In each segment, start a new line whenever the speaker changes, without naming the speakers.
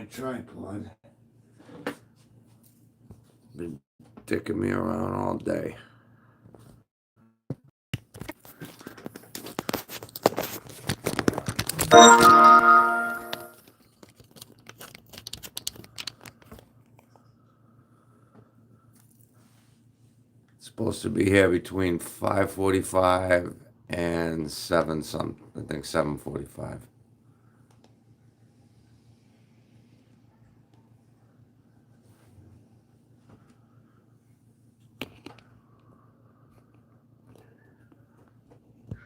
my tripod. Been dicking me around all day. It's supposed to be here between 5:45 and 7 some. I think 7:45.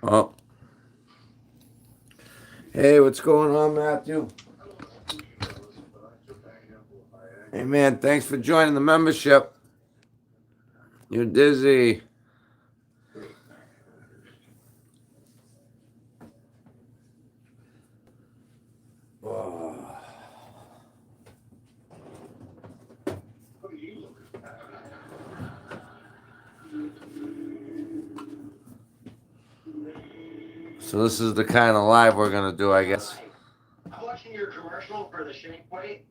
Oh. Hey, what's going on, Matthew? Hey, man, thanks for joining the membership. You're dizzy. Oh. So this is the kind of live we're gonna do, I guess.
I'm watching your commercial for the shake weight.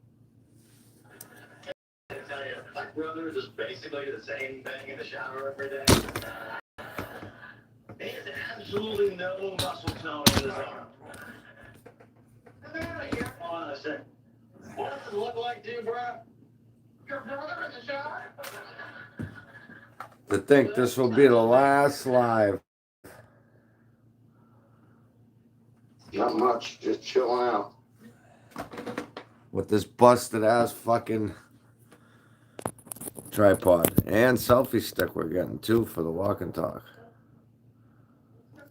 I tell you, my brother is basically the same thing in the shower every day. He has absolutely no muscle tone in his arm. Come out here. Hold on a second. What does it look like to you, bro? Your brother in the shower?
To think this will be the last live.
Not much, just chilling out.
With this busted ass fucking tripod and selfie stick we're getting too for the walk and talk.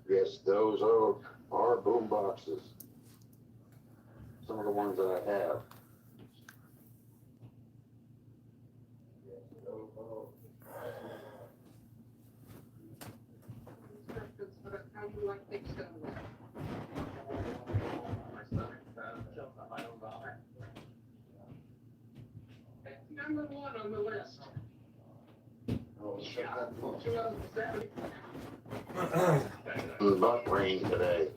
Yes, those are boom boxes. Some of the ones that I have.
Number one on the list.
The butt rain today.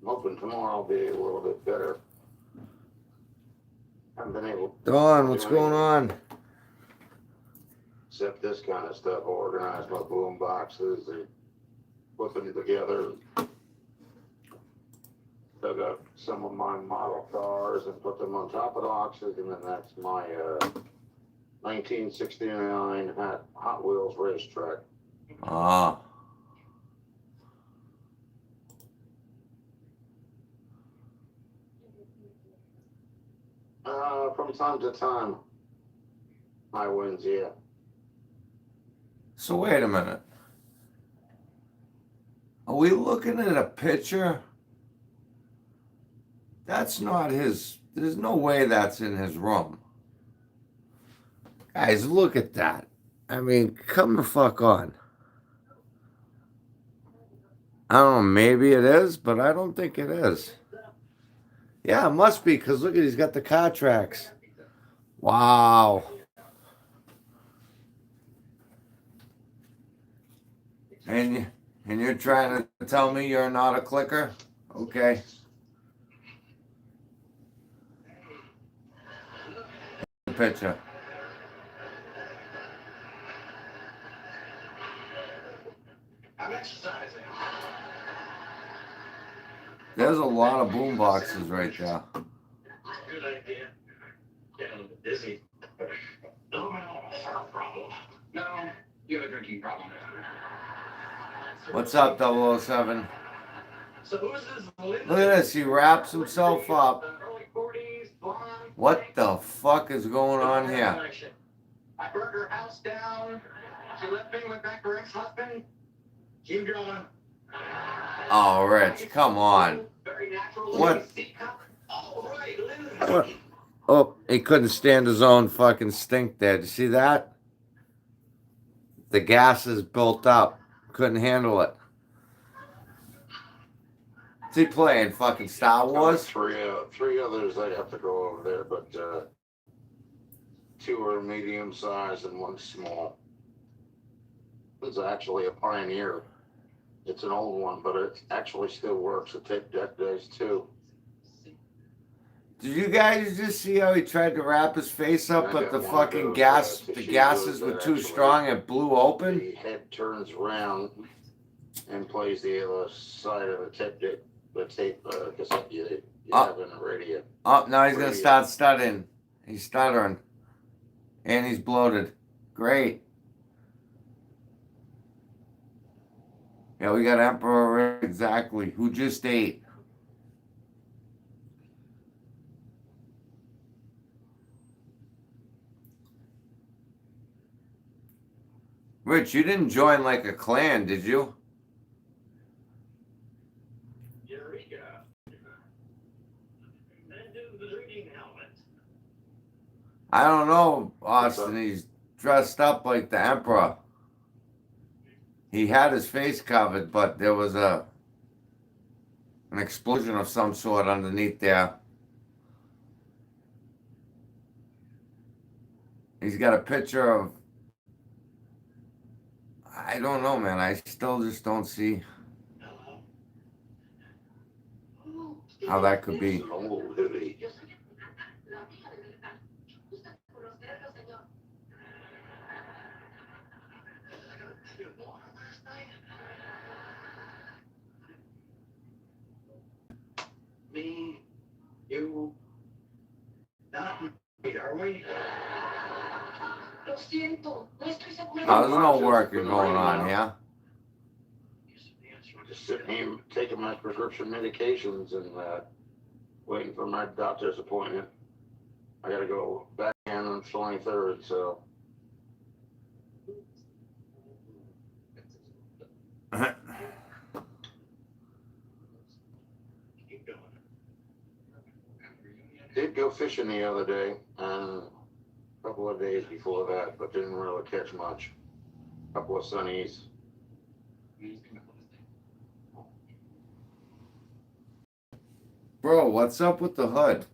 I'm hoping tomorrow will be a little bit better. Haven't been able to
Dawn, what's going on?
except this kind of stuff, organize my boom boxes and put them together. Dug up some of my model cars and put them on top of the boxes, and then that's my 1969 Hot Wheels racetrack.
Ah.
From time to time, I wins, yeah.
So wait a minute. Are we looking at a picture? That's not his. There's no way that's in his room. Guys, look at that. I mean, come the fuck on. I don't know, maybe it is, but I don't think it is. Yeah, it must be, because look at, he's got the car tracks. Wow. And you're trying to tell me you're not a clicker? Okay. Picture.
I'm exercising.
There's a lot of boom boxes right there.
Good idea. Getting a little dizzy. No, I don't have a problem. No, you have a drinking problem.
What's up, 007?
So who's this?
Look at this. He wraps himself up.
Early 40s, blonde.
What the fuck is going on here?
I burned her house down. She left me with back her ex-husband. Keep going.
Oh, Rich, come on.
Very natural.
What?
All right,
What? Oh, he couldn't stand his own fucking stink there. Did you see that? The gas is built up. Couldn't handle it. What's he playing? Fucking Star Wars?
Three others I have to go over there, but two are medium sized and one small. It's actually a Pioneer. It's an old one, but it actually still works. It takes deck days too.
Did you guys just see how he tried to wrap his face up,
I
but
got
the
one of
fucking
those,
gas, the
Toshiba
gases were
that
too
actually-
strong, it blew open?
The head turns around and plays the other side of the tape cassette you have in the radio.
Oh, now he's gonna
Radio.
start stuttering. He's stuttering. And he's bloated. Great. Yeah, we got Emperor exactly, who just ate. Rich, you didn't join like a clan, did you?
Eureka. That dude was reading helmet.
I don't know, Austin. He's dressed up like the Emperor. He had his face covered, but there was an explosion of some sort underneath there. He's got a picture of, I don't know, man. I still just don't see how that could be.
Oh, Lily.
Me, you, not me, are we?
Lo siento, no estoy segura.
Oh, there's no working going on here.
Just sitting here taking my prescription medications and waiting for my doctor's appointment. I gotta go back in on the 23rd, so.
Keep going.
Did go fishing the other day, a couple of days before that, but didn't really catch much. Couple of sunnies.
Bro, what's up with the hood?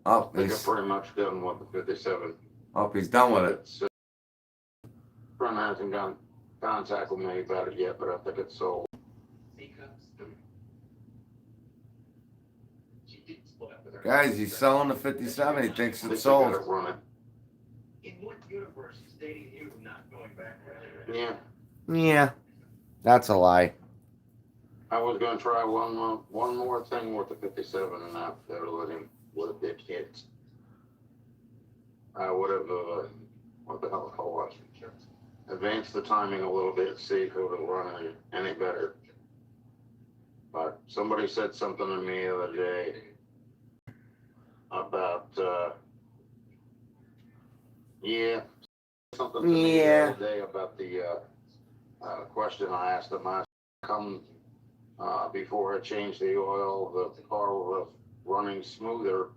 Oh,
I think I'm
he's,
pretty much done with the 57.
he's done with it.
It's, friend hasn't got contact with me about it yet, but I think it's sold.
Guys, he's selling the 57. He thinks
At
it's
least I got
sold.
it running.
In what universe is dating you not going back?
Yeah,
Yeah, that's a lie.
I was gonna try one more thing with the 57 and that'll let him would have been hit. I would have what the hell call it? Advance the timing a little bit, see if it would run any better. But somebody said something to me the other day about something to me the other day about the question I asked him. I come before I changed the oil, the car was running smoother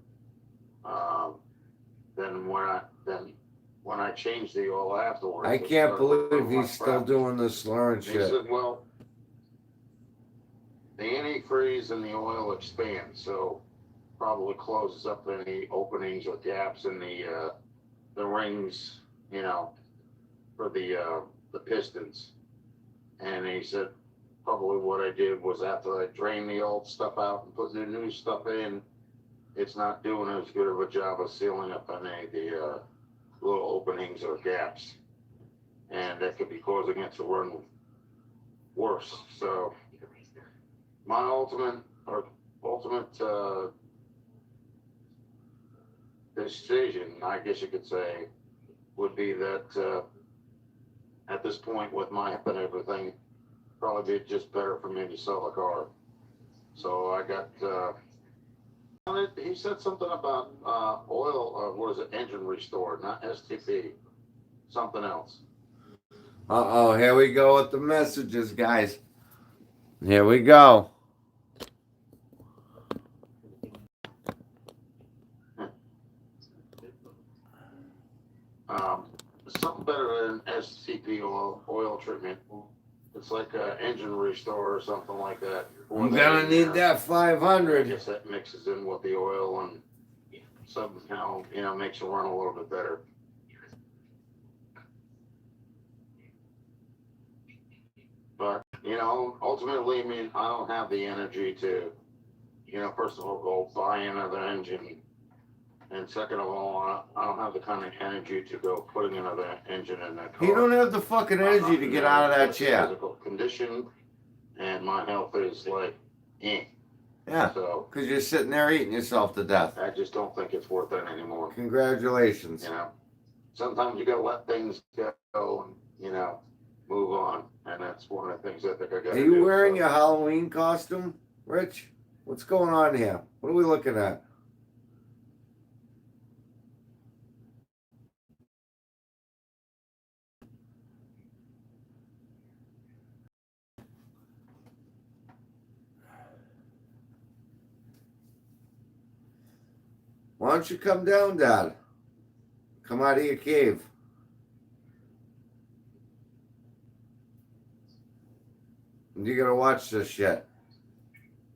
than when I changed the oil afterwards.
I
It
can't
started
believe
running
he's
like
still
crap.
doing this slurring
He
shit.
said, well, the antifreeze in the oil expands, so probably closes up any openings or gaps in the rings, you know, for the pistons. And he said, probably what I did was after I drained the old stuff out and put the new stuff in, it's not doing as good of a job of sealing up any of the little openings or gaps. And that could be causing it to run worse. So my ultimate decision, I guess you could say, would be that at this point with my hip and everything, probably be just better for me to sell the car. So I got, he said something about oil, what is it, engine restore, not STP, something else.
Uh-oh, here we go with the messages, guys. Here we go.
Something better than STP oil treatment. It's like engine restore or something like that.
I'm gonna need that
I
500.
guess that mixes in with the oil and somehow, you know, makes it run a little bit better. But, you know, ultimately, I mean, I don't have the energy to you know, first of all, go buy another engine. And second of all, I don't have the kind of energy to go putting another engine in that car.
You don't have the fucking energy to get out of that chair.
Physical condition, and my health is like,
Yeah,
So
because you're sitting there eating yourself to death.
I just don't think it's worth it anymore.
Congratulations.
You know, sometimes you gotta let things go and, you know, move on. And that's one of the things I think I gotta do.
Are you wearing your Halloween costume, Rich? What's going on here? What are we looking at? Why don't you come down, Dad? Come out of your cave. You gotta watch this shit.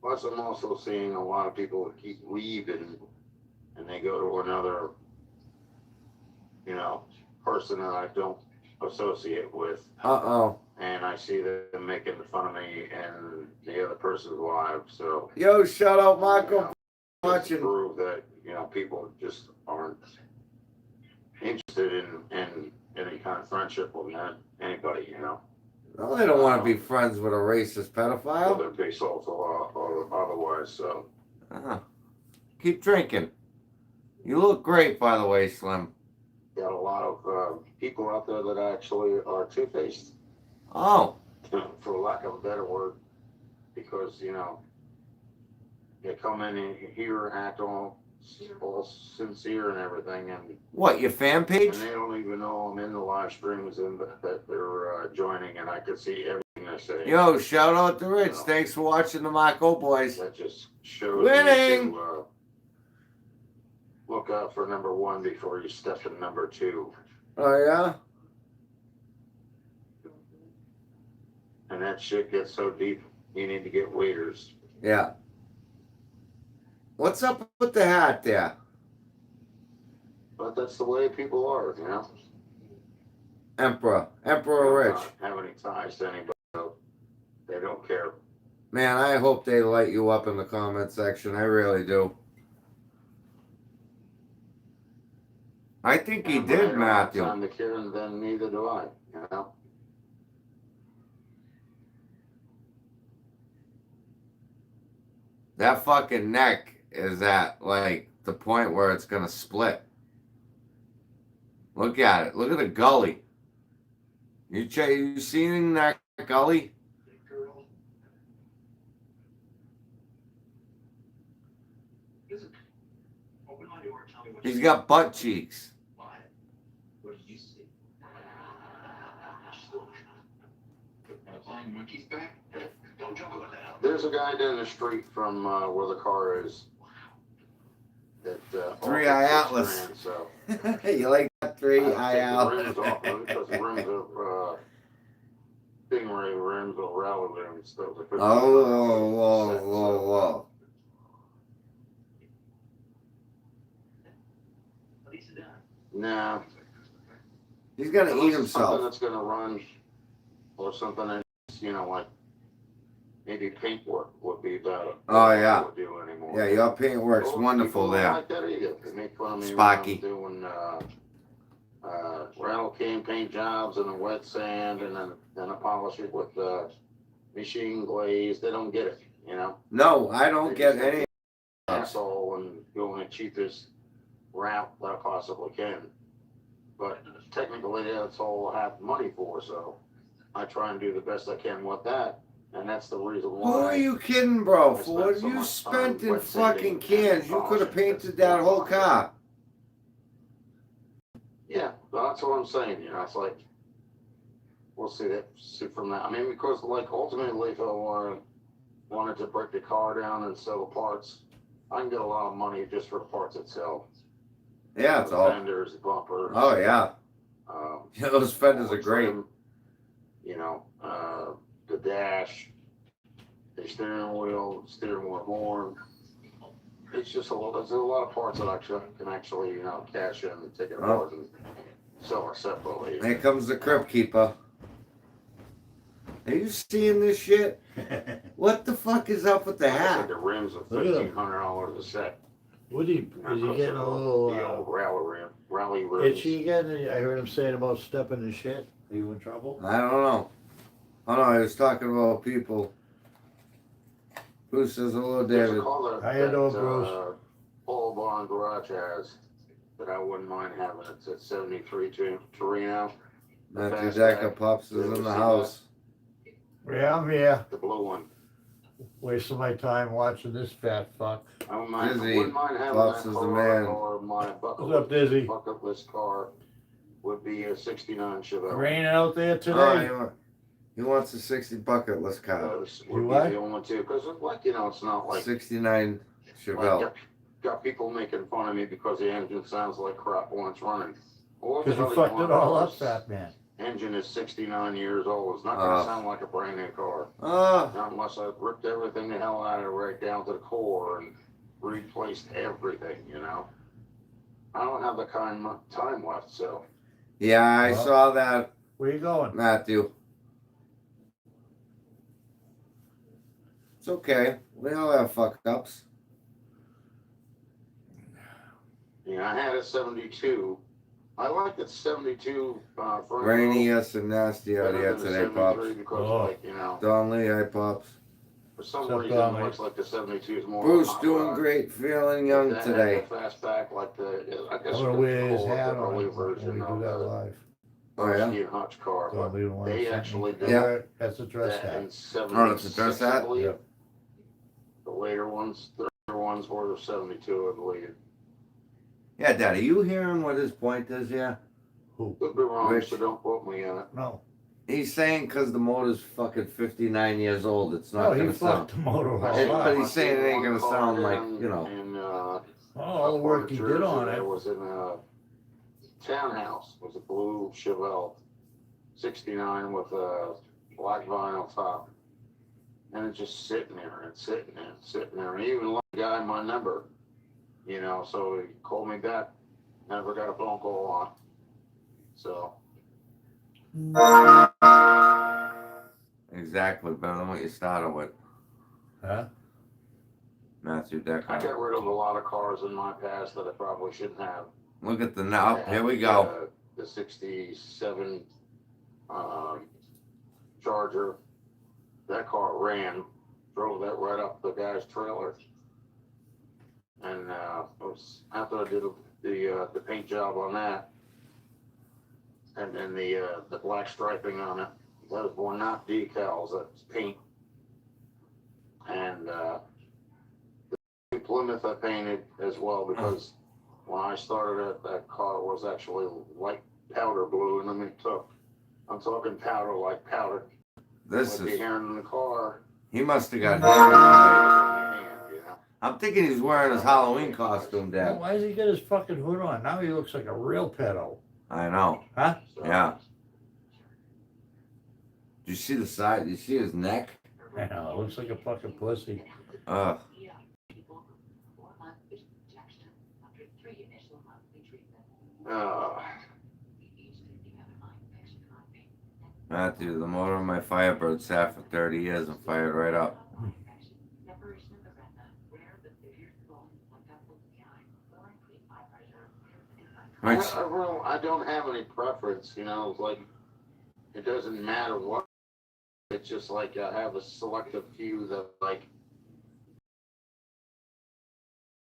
Plus, I'm also seeing a lot of people that keep leaving and they go to another, you know, person that I don't associate with.
Uh-oh.
And I see them making fun of me and the other person's wife. So,
Yo, shout out Marco.
you know, just to
Watching.
prove that, you know, people just aren't interested in any kind of friendship with anybody, you know.
No, they don't want to be friends with a racist pedophile.
Whether it be social or otherwise. So,
Keep drinking. You look great, by the way, Slim.
got a lot of people out there that actually are two-faced,
Oh,
for lack of a better word, because, you know, they come in and here act all sincere and everything, and
what, your fan page?
they don't even know I'm in the live streams and that they're joining, and I can see everything they're saying.
Yo, shout out to Rich. Thanks for watching the Marco boys.
That just shows
Winning!
you to look out for number one before you step in number two.
Oh, yeah?
And that shit gets so deep, you need to get waiters.
Yeah. What's up with the hat there?
But that's the way people are, you know?
Emperor Rich.
Don't have any ties to anybody, so they don't care.
Man, I hope they light you up in the comment section. I really do. I think he
And
did,
I don't have
Matthew.
time to care, and then neither do I, you know?
That fucking neck is at, like, the point where it's gonna split. Look at it. Look at the gully. You seen that gully? He's got butt cheeks.
What did you see?
Monkey's back. Don't jump over that.
There's a guy down the street from where the car is. That,
Three Eye
offers
Atlas.
6 grand, so.
You like that three eye
The
out?
rims off of it, because the rims are Stingray rims or rally rims. Those are
Whoa.
Lisa down.
Nah.
He's gonna
Unless
eat
it's Something
himself.
that's gonna run, or something that's, you know, like maybe paint work would be better.
Oh, yeah.
Would do anymore.
Yeah, your paint works
Well,
wonderful
people don't
there.
like that either. They make fun of me
Sparky.
when I'm doing rattle can paint jobs and the wet sand, and then I polish it with machine glaze. They don't get it, you know.
No, I don't
They
get
just
any.
Asshole and go on the cheapest route that I possibly can. But technically, that's all I have money for, so I try and do the best I can with that, and that's the reason why.
Who are you kidding, bro?
I
For what
spent so
you
much
spent
time
in
wet
fucking
sanding and
cans, you could have
polishing.
painted that whole car.
Yeah, well, that's what I'm saying. You know, it's like we'll see from that. I mean, because like ultimately, if I wanted to break the car down and sell the parts, I can get a lot of money just for the parts itself.
Yeah, it's
The
all.
fenders, the bumpers.
Oh yeah,
Um,
yeah, those fenders are great.
trim, you know, the dash, the steering wheel horn. It's just there's a lot of parts that I can actually, you know, cash in and take it apart and sell it separately.
Here comes the Crypt Keeper. Are you seeing this shit? What the fuck is up with the
Like I said,
hat?
the rims are
Look at 'em.
$1,500 a set.
Is he getting a little
The old rally rims.
itchy again? I heard him saying about stepping in shit. Are you in trouble?
I don't know. Oh no, I was talking about people. Who says hello,
There's a
David?
car
How you doing,
that,
Bruce?
Paul Bond Garage has that I wouldn't mind having. It's at 73 Torino.
Matthew
Fastback.
Decker Pops is
You ever
in the
see
house.
Yeah, I'm here.
The blue one.
Wasting my time watching this fat fuck.
I wouldn't mind,
Dizzy,
wouldn't mind having
Pops
that
is the
car,
man.
or my
What's up, Dizzy?
bucket list car would be a 69 Chevelle.
Raining out there
Oh,
today.
he wants a 60 bucket list car.
Those
You
would be
what?
the only two, because like, you know, it's not like
69 Chevelle.
got people making fun of me because the engine sounds like crap when it's running. Well,
Because you
the
fucked it all up,
car's
fat man.
Engine is 69 years old. It's not going to sound like a brand new car.
Oh,
Not unless I've ripped everything the hell out of it right down to the core and replaced everything, you know. I don't have the kind of time left, so.
yeah, I
Well.
saw that,
Where you going?
Matthew. It's okay. We all have fuck ups.
Yeah, I had a 72. I like that 72 front
Rainy,
row
yes, and nasty out
better
here
than the
today, Pops.
73 because,
Oh.
like, you know,
Don Lee, hi, Pops.
for some
What's up,
reason
Don,
it
mate?
looks like the 72 is more.
Bruce
hot
doing
rod.
great, feeling
If
young
that had
today.
the fastback, like the, I guess
I'm gonna wear his
the
hat
early
on when
version
we do
of
that
the
live.
Oh, yeah?
Steve Hutch car.
Don't
But
leave the one
they
you sent
actually
me.
did
Yeah.
That's a dress
that in
hat.
76,
Oh, it's a dress hat?
I believe.
Yep.
The later ones, the earlier ones were 72, I believe.
Yeah, Dad, are you hearing what his point is here?
Who?
Could be wrong,
Rich.
so don't quote me on it.
No.
He's saying because the motor's fucking 59 years old, it's not
No, he
gonna
fucked
sound.
the motor
Hey,
all
but
up.
he's saying it ain't gonna
One
sound
car
like,
in-
you know.
in,
All the work he did on
It
it.
was in a townhouse. It was a blue Chevelle 69 with a black vinyl top. And it's just sitting there and sitting there and sitting there. And even let the guy my number, you know, so he called me back. Never got a phone call on. So,
Exactly, better than what you started with,
Huh?
Matthew
I
Decker.
got rid of a lot of cars in my past that I probably shouldn't have.
Look at the now. Here we go.
The 67 Charger. That car ran, drove that right up the guy's trailer. And it was after I did the paint job on that, and then the black striping on it. Those were not decals, that's paint. And the Plymouth I painted as well because when I started it, that car was actually light powder blue, and I mean, I'm talking powder like powder.
This
Like the
is.
hair in the car.
He must have got hammered.
Hand, you know?
I'm thinking he's wearing his Halloween costume,
Well,
Dad.
why does he get his fucking hood on? Now he looks like a real pedo.
I know.
Huh?
So,
Yeah. Do you see the side? Do you see his neck?
I know, it looks like a fucking pussy.
Ugh.
Uh,
Matthew, the motor of my Firebird sat for 30 years and fired right up. Rich,
I don't have any preference, you know, like, it doesn't matter what. It's just like I have a selective few that like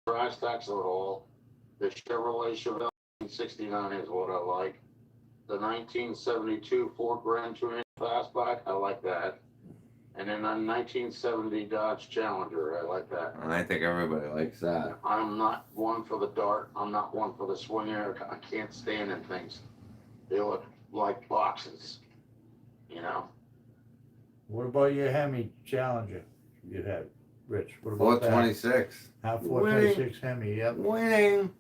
price tax at all. The Chevrolet Chevelle 69 is what I like. The 1972 Ford Grand Touring Fastback, I like that. And then a 1970 Dodge Challenger, I like that.
and I think everybody likes that.
I'm not one for the dart. I'm not one for the swinger. I can't stand in things. They look like boxes, you know.
What about your Hemi Challenger you had, Rich? What about that?
426.
How 426 Hemi, yep.
Winning.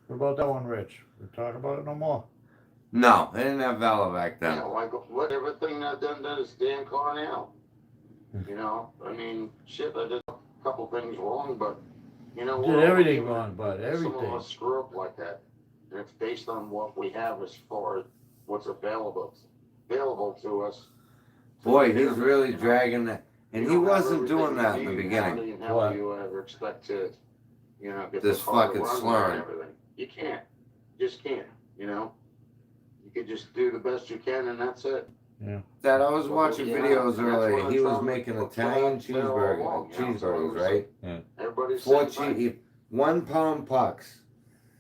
What about that one, Rich? We talk about it no more.
No, they didn't have Valor back then.
Yeah, like what everything that done does damn car now. You know, I mean, shit, I did a couple things wrong, but you know,
Did
we're all
everything
human.
wrong, but
Some
everything.
of us screw up like that, and it's based on what we have as far as what's available to us
Boy, he's really dragging that. And
You
he
don't have
wasn't doing
everything
that
you
in the
need. How
beginning.
do
What?
you ever expect to, get
This
the car to
fucking
run
slurring.
and everything? You can't. You just can't, You could just do the best you can and that's it.
Dad, I was watching
Yeah,
videos
that's
earlier.
what
He
I'm
was
trying to
making
put
Italian
out there all along,
cheeseburgers,
so
right?
Everybody's
4
saying,
cheese, 1 pound pucks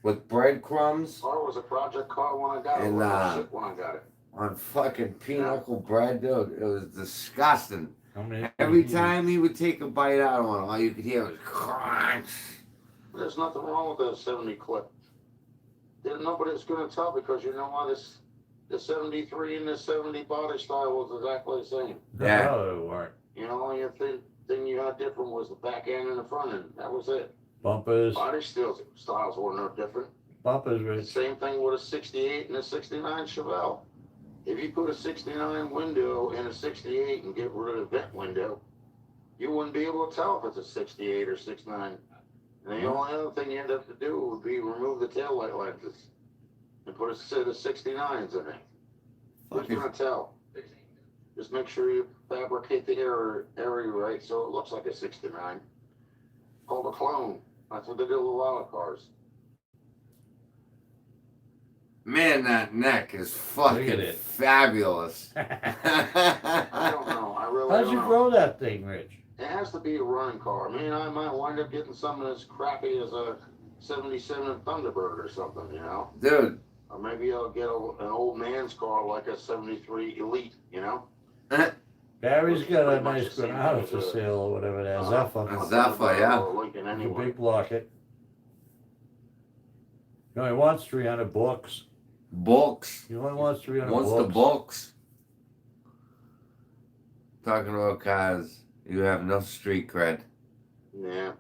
with breadcrumbs
car was a project car when I got it.
And,
It was shit when I got it.
on fucking pinochle bread, dude. It was disgusting.
How many?
Every time he would take a bite out of one, all you could hear was crunch.
There's nothing wrong with the 70 clip. Nobody's gonna tell because you know why the 73 and the 70 body style was exactly the same.
Yeah.
No, they weren't.
Only thing you had different was the back end and the front end. That was it.
Bumpers,
Body styles were no different.
bumpers, Rich.
Same thing with a 68 and a 69 Chevelle. If you put a 69 window in a 68 and get rid of the vent window, you wouldn't be able to tell if it's a 68 or 69. And the only other thing you end up to do would be remove the taillight lenses and put a set of 69s in it. Who's
Fucking-
gonna tell? Just make sure you fabricate the area right so it looks like a 69. Called a clone. That's what they do with a lot of cars.
Man, that neck is
Look at
fucking
it.
fabulous.
I don't know. I really
How'd
don't
you
know.
grow that thing, Rich?
It has to be a running car. I mean, I might wind up getting something as crappy as a 77 Thunderbird or something,
Dude,
Or maybe I'll get an old man's car like a 73 Elite,
Barry's
Which is
got a
pretty much
nice
the same
Granada
thing
for
as a-
sale or whatever that is.
A
Zephyr.
Zephyr, yeah.
Or a Lincoln
The
anyway.
big blocket. He only wants 300 books.
bulks.
He only wants 300
What's
books.
the bulks? Talking about cars, you have no street cred.
Yeah.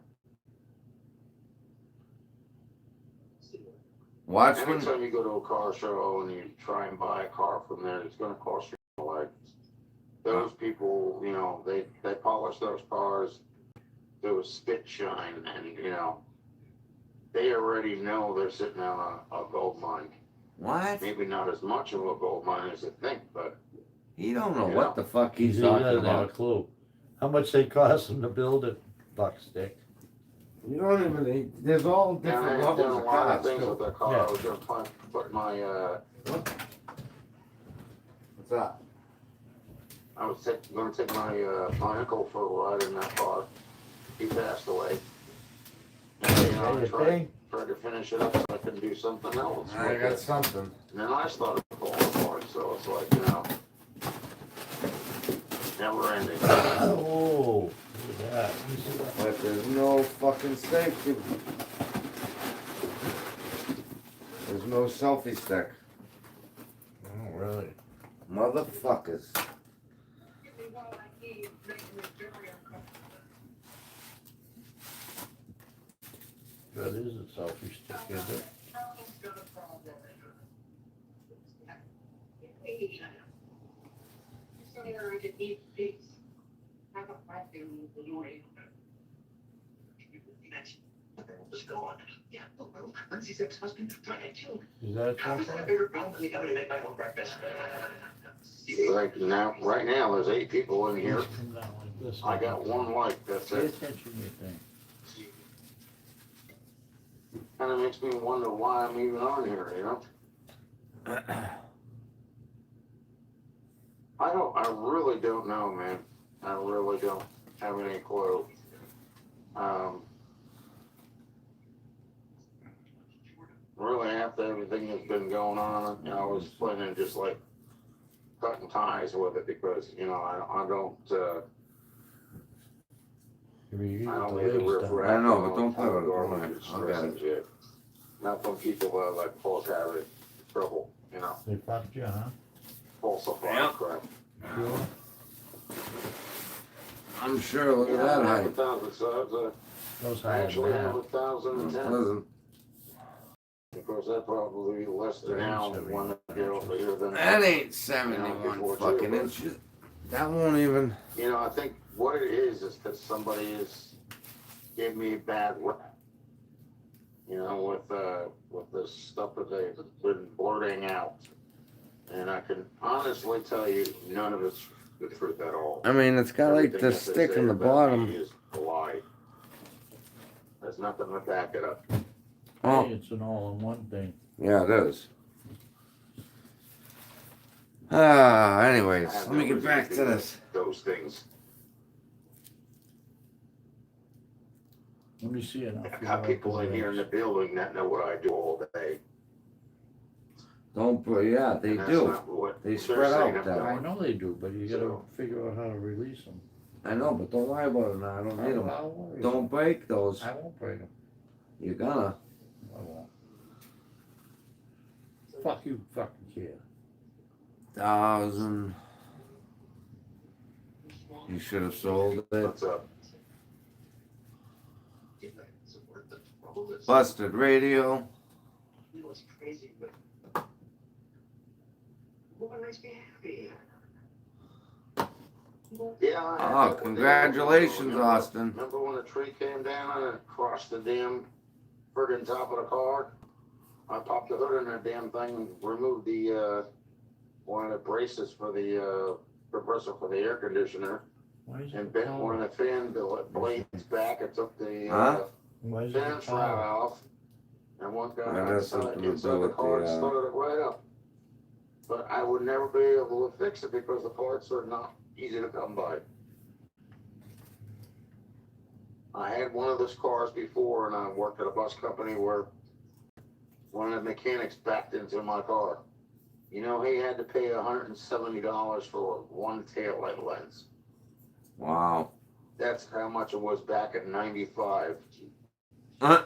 Watch when
Anytime you go to a car show and you try and buy a car from there, it's going to cost you like those people. They polish those cars to a spit shine, and they already know they're sitting on a gold mine.
what?
Maybe not as much of a gold mine as they think, but
He don't know
Yeah.
what the fuck
He
he's talking
doesn't have a
about.
clue. How much they cost him to build it, Buckstick?
You don't even. There's all
yeah,
different
I've done
levels
a
of
lot of
cars
things
too.
with that car.
Yeah.
I was going to put my
What's that?
I was going to take my uncle for a ride in that car. He passed away. And, I tried to finish it up so I could do something else.
I
with
got
it.
something.
And then I started falling apart, so it's like, never ending.
Oh, look at that. Let me see that.
But there's no fucking safety. There's no selfie stick.
Oh, really?
Motherfuckers.
That is a selfie stick, is it?
What's going on? Yeah, well, Lindsay's ex-husband tried to kill me.
Is that a
How is that a
truck?
bigger problem than having to make my own breakfast?
Like right now, there's 8 people in here.
Come down like this.
I got one like, that's
Pay
it.
attention, you think.
Kind of makes me wonder why I'm even on here, I really don't know, man. I really don't have any clue. Really, after everything that's been going on, I was planning just like cutting ties with it because, I don't,
I mean, you
I
get the
don't need to
waves
riff
done.
I know, but don't play with it.
garbage
Don't
and
worry. I'll
stress
get
and shit. Not from people that like cause havoc, trouble,
They fucked you, huh?
falsify
Yep.
crap.
Sure.
I'm sure. Look at that height.
100,000 subs.
Goes higher
Actually,
than that.
100,010.
Listen,
Because that probably less than now one that get over here than.
that ain't 71
before
fucking
too, but-
inches. That won't even.
I think what it is that somebody gave me a bad rap. With the stuff that they've been blurting out. And I can honestly tell you, none of it's the truth at all.
I mean, it's got like
Everything
the
that they
stick
say
in the
about
bottom.
me is a lie. There's nothing to back it up.
Oh,
Hey, it's an all-in-one thing.
yeah, it is. Anyways,
I have
let me
no
get
reason
back
do
to this.
Those things.
Let me see it.
I got people in here in the building that know what I do all day.
Don't put, yeah, they
and that's
do.
not what
They
they're
spread
saying
out
I'm
that
I
doing.
know they do, but you gotta
So-
figure out how to release them.
I know, but don't worry about it now. I don't need them.
I'll worry.
Don't break those.
I won't break them.
You're gonna.
I won't. Fuck you, fucking care.
1,000. You should have sold it.
What's up?
Busted radio.
You know what's crazy, but what makes me happy?
Yeah. I had
Oh,
that one
congratulations,
day. Remember-
Austin.
Remember when the tree came down and it crushed the damn friggin' top of the car? I popped the hood in that damn thing and removed the, one of the braces for the, compressor for the air conditioner
Why is
and
it
bent
called?
one of the fan blades back and took the,
Huh?
Why is it
fan shroud
called?
off. And one guy
That has something to do
inside the
with
car
the,
and started it right up. But I would never be able to fix it because the parts are not easy to come by. I had one of those cars before and I worked at a bus company where one of the mechanics backed into my car. You know, he had to pay $170 for one taillight lens.
Wow.
That's how much it was back in '95.
Uh,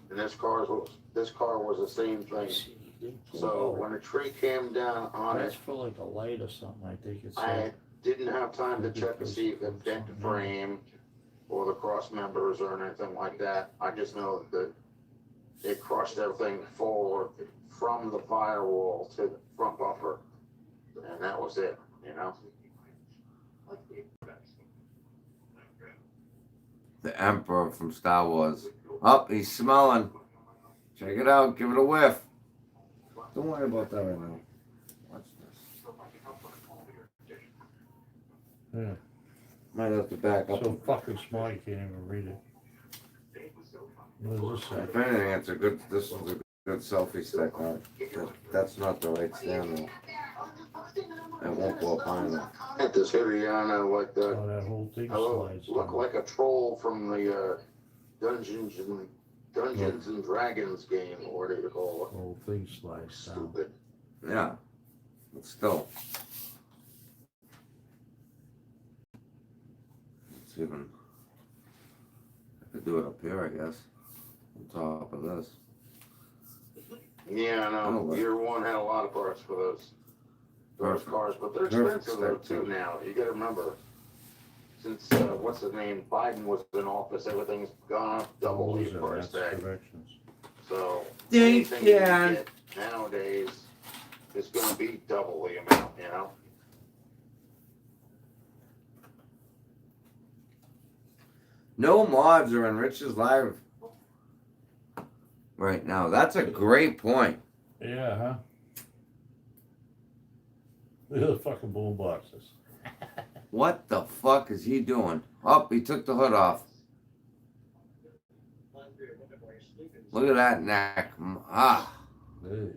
And this car was the same thing. So when the tree came down on
That's
it,
for like a light or something, I think it's.
I didn't have time to check to see if it bent the frame or the cross members or anything like that. I just know that it crushed everything forward from the firewall to the front bumper. And that was it, you know?
the Emperor from Star Wars. Oh, he's smelling. Check it out. Give it a whiff. Don't worry about that right now. Watch this.
Yeah.
Might have to back up.
So fucking small you can't even read it. What does this say?
If anything, it's a good. This is a good selfie stick. That's not the right stand though. It won't go up high enough.
Had this hoodie on, like the,
Oh, that whole thing
I
slides
look
down.
like a troll from the Dungeons and Dragons game, or whatever you call
The whole thing slides
it.
down.
Stupid.
Yeah, but still. It's even. I could do it up here, I guess. On top of this.
Yeah, I
Oh,
know.
well.
Year one had a lot of parts for those
Perfect.
cars, but they're
Perfect
expensive though
stick,
too
too.
now. You gotta remember, since what's his name, Biden was in office, everything's gone up double the
Those are-
price
that's
tag.
directions.
So
Think
anything you
can.
get nowadays is gonna be double the amount, you know?
No mods are in Rich's live right now. That's a great point.
Yeah, huh? Look at the fucking boom boxes.
What the fuck is he doing? Oh, he took the hood off. Look at that neck. Ah.
Hey,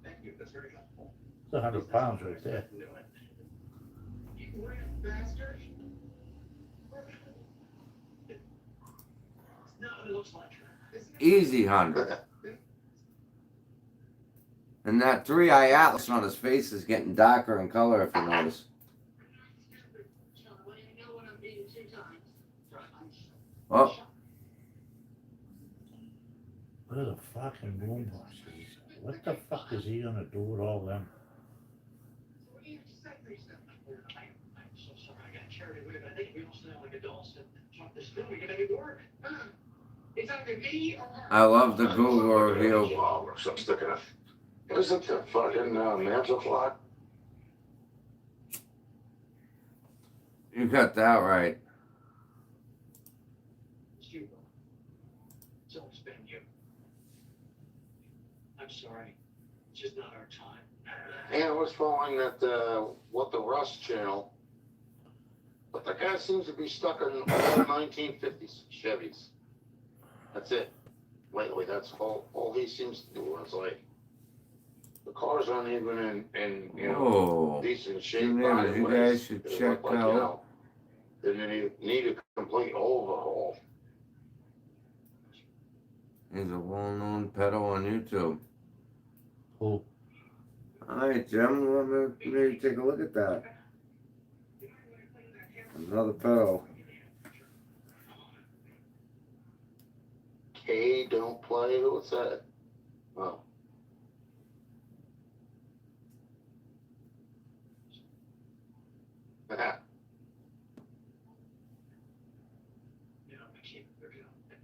Thank you, that's very helpful.
it's 100 pounds right there.
You ran, bastard. No, it looks like her.
Easy 100. And that 3-eye atlas on his face is getting darker in color, if you notice. Oh,
Look at the fucking boom boxes. What the fuck is he gonna do with all them?
I'm so sorry, I got carried away, but I think we all sound like adults and talk this through, we can make it work. It's either me or her.
I love the Google review.
Oh, so I'm sticking it. Isn't the fucking mantle clock?
You got that right.
It's you. It's always been you. I'm sorry. It's just not our time.
And I was following that, What the Rust channel. But the guy seems to be stuck in all 1950s Chevys. That's it. Lately, that's all he seems to do. It's like, the cars aren't even in
Oh,
decent shape.
two neighbors, you
body-wise.
guys should
They
check
look like,
out.
They need a complete overhaul.
He's a well-known pedo on YouTube.
Who?
All right, Jim, let me take a look at that. Another pedo.
K don't play. What's that? Oh.
Yeah, I can't figure it out.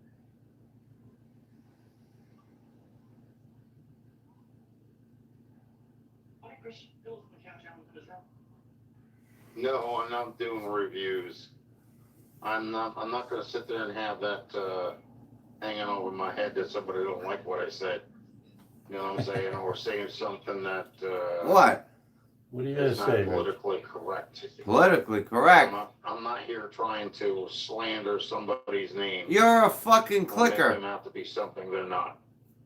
Hi, Chris. Bill's on the couch. Alan, what is that?
No, I'm not doing reviews. I'm not gonna sit there and have that hanging over my head that somebody don't like what I said. You know what I'm saying? Or saying something that
What?
What are you gonna
is not
say, Rich?
politically correct.
Politically correct.
I'm not here trying to slander somebody's name.
You're a fucking
Or make
clicker.
them out to be something they're not.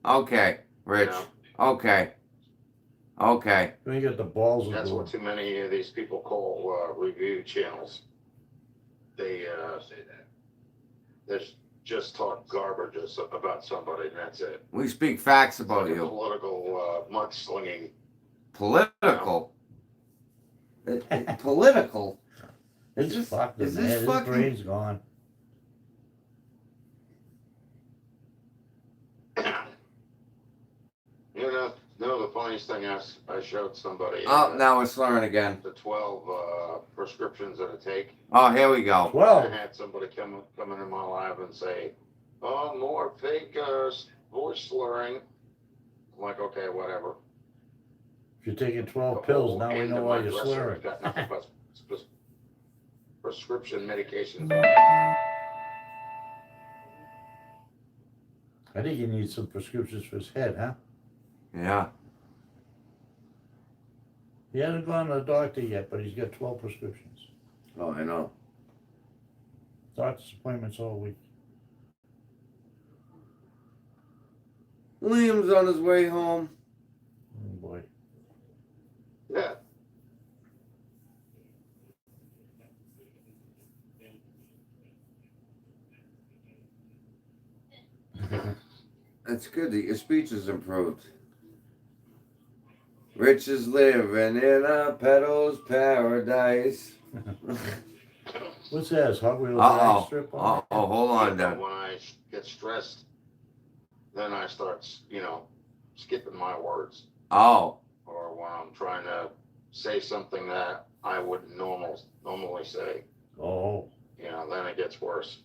Okay, Rich.
You know?
Okay. Okay.
You ain't got the balls of
That's
doing
what too many of these people call review channels. They
Say that.
they just talk garbage about somebody, and that's it.
We speak facts about
Like a
you.
political mudslinging.
Political. Political.
It's
Is this-
fucked,
is
man.
this
His
fucking-
brain's gone.
The funniest thing I showed somebody.
Oh, now we're slurring again.
The 12 prescriptions that I take.
Oh, here we go.
I
12.
had somebody come into my live and say, "Oh, more fake voice slurring." I'm like, okay, whatever.
If you're taking 12
The
pills,
whole
now we
end
know
of
why
my
you're
dresser
slurring.
has got nothing but prescription medications.
I think he needs some prescriptions for his head, huh?
Yeah.
He hasn't gone to the doctor yet, but he's got 12 prescriptions.
Oh, I know.
Doctor's appointments all week.
Liam's on his way home.
Oh boy.
Yeah.
It's good that your speech is improved. Rich is living in a pedo's paradise.
What's that? Is Hot Wheels
Uh-oh.
ice strip on?
Oh, hold on,
But
Dad.
when I get stressed, then I start, skipping my words.
Oh,
Or when I'm trying to say something that I wouldn't normally say,
Oh.
then it gets worse.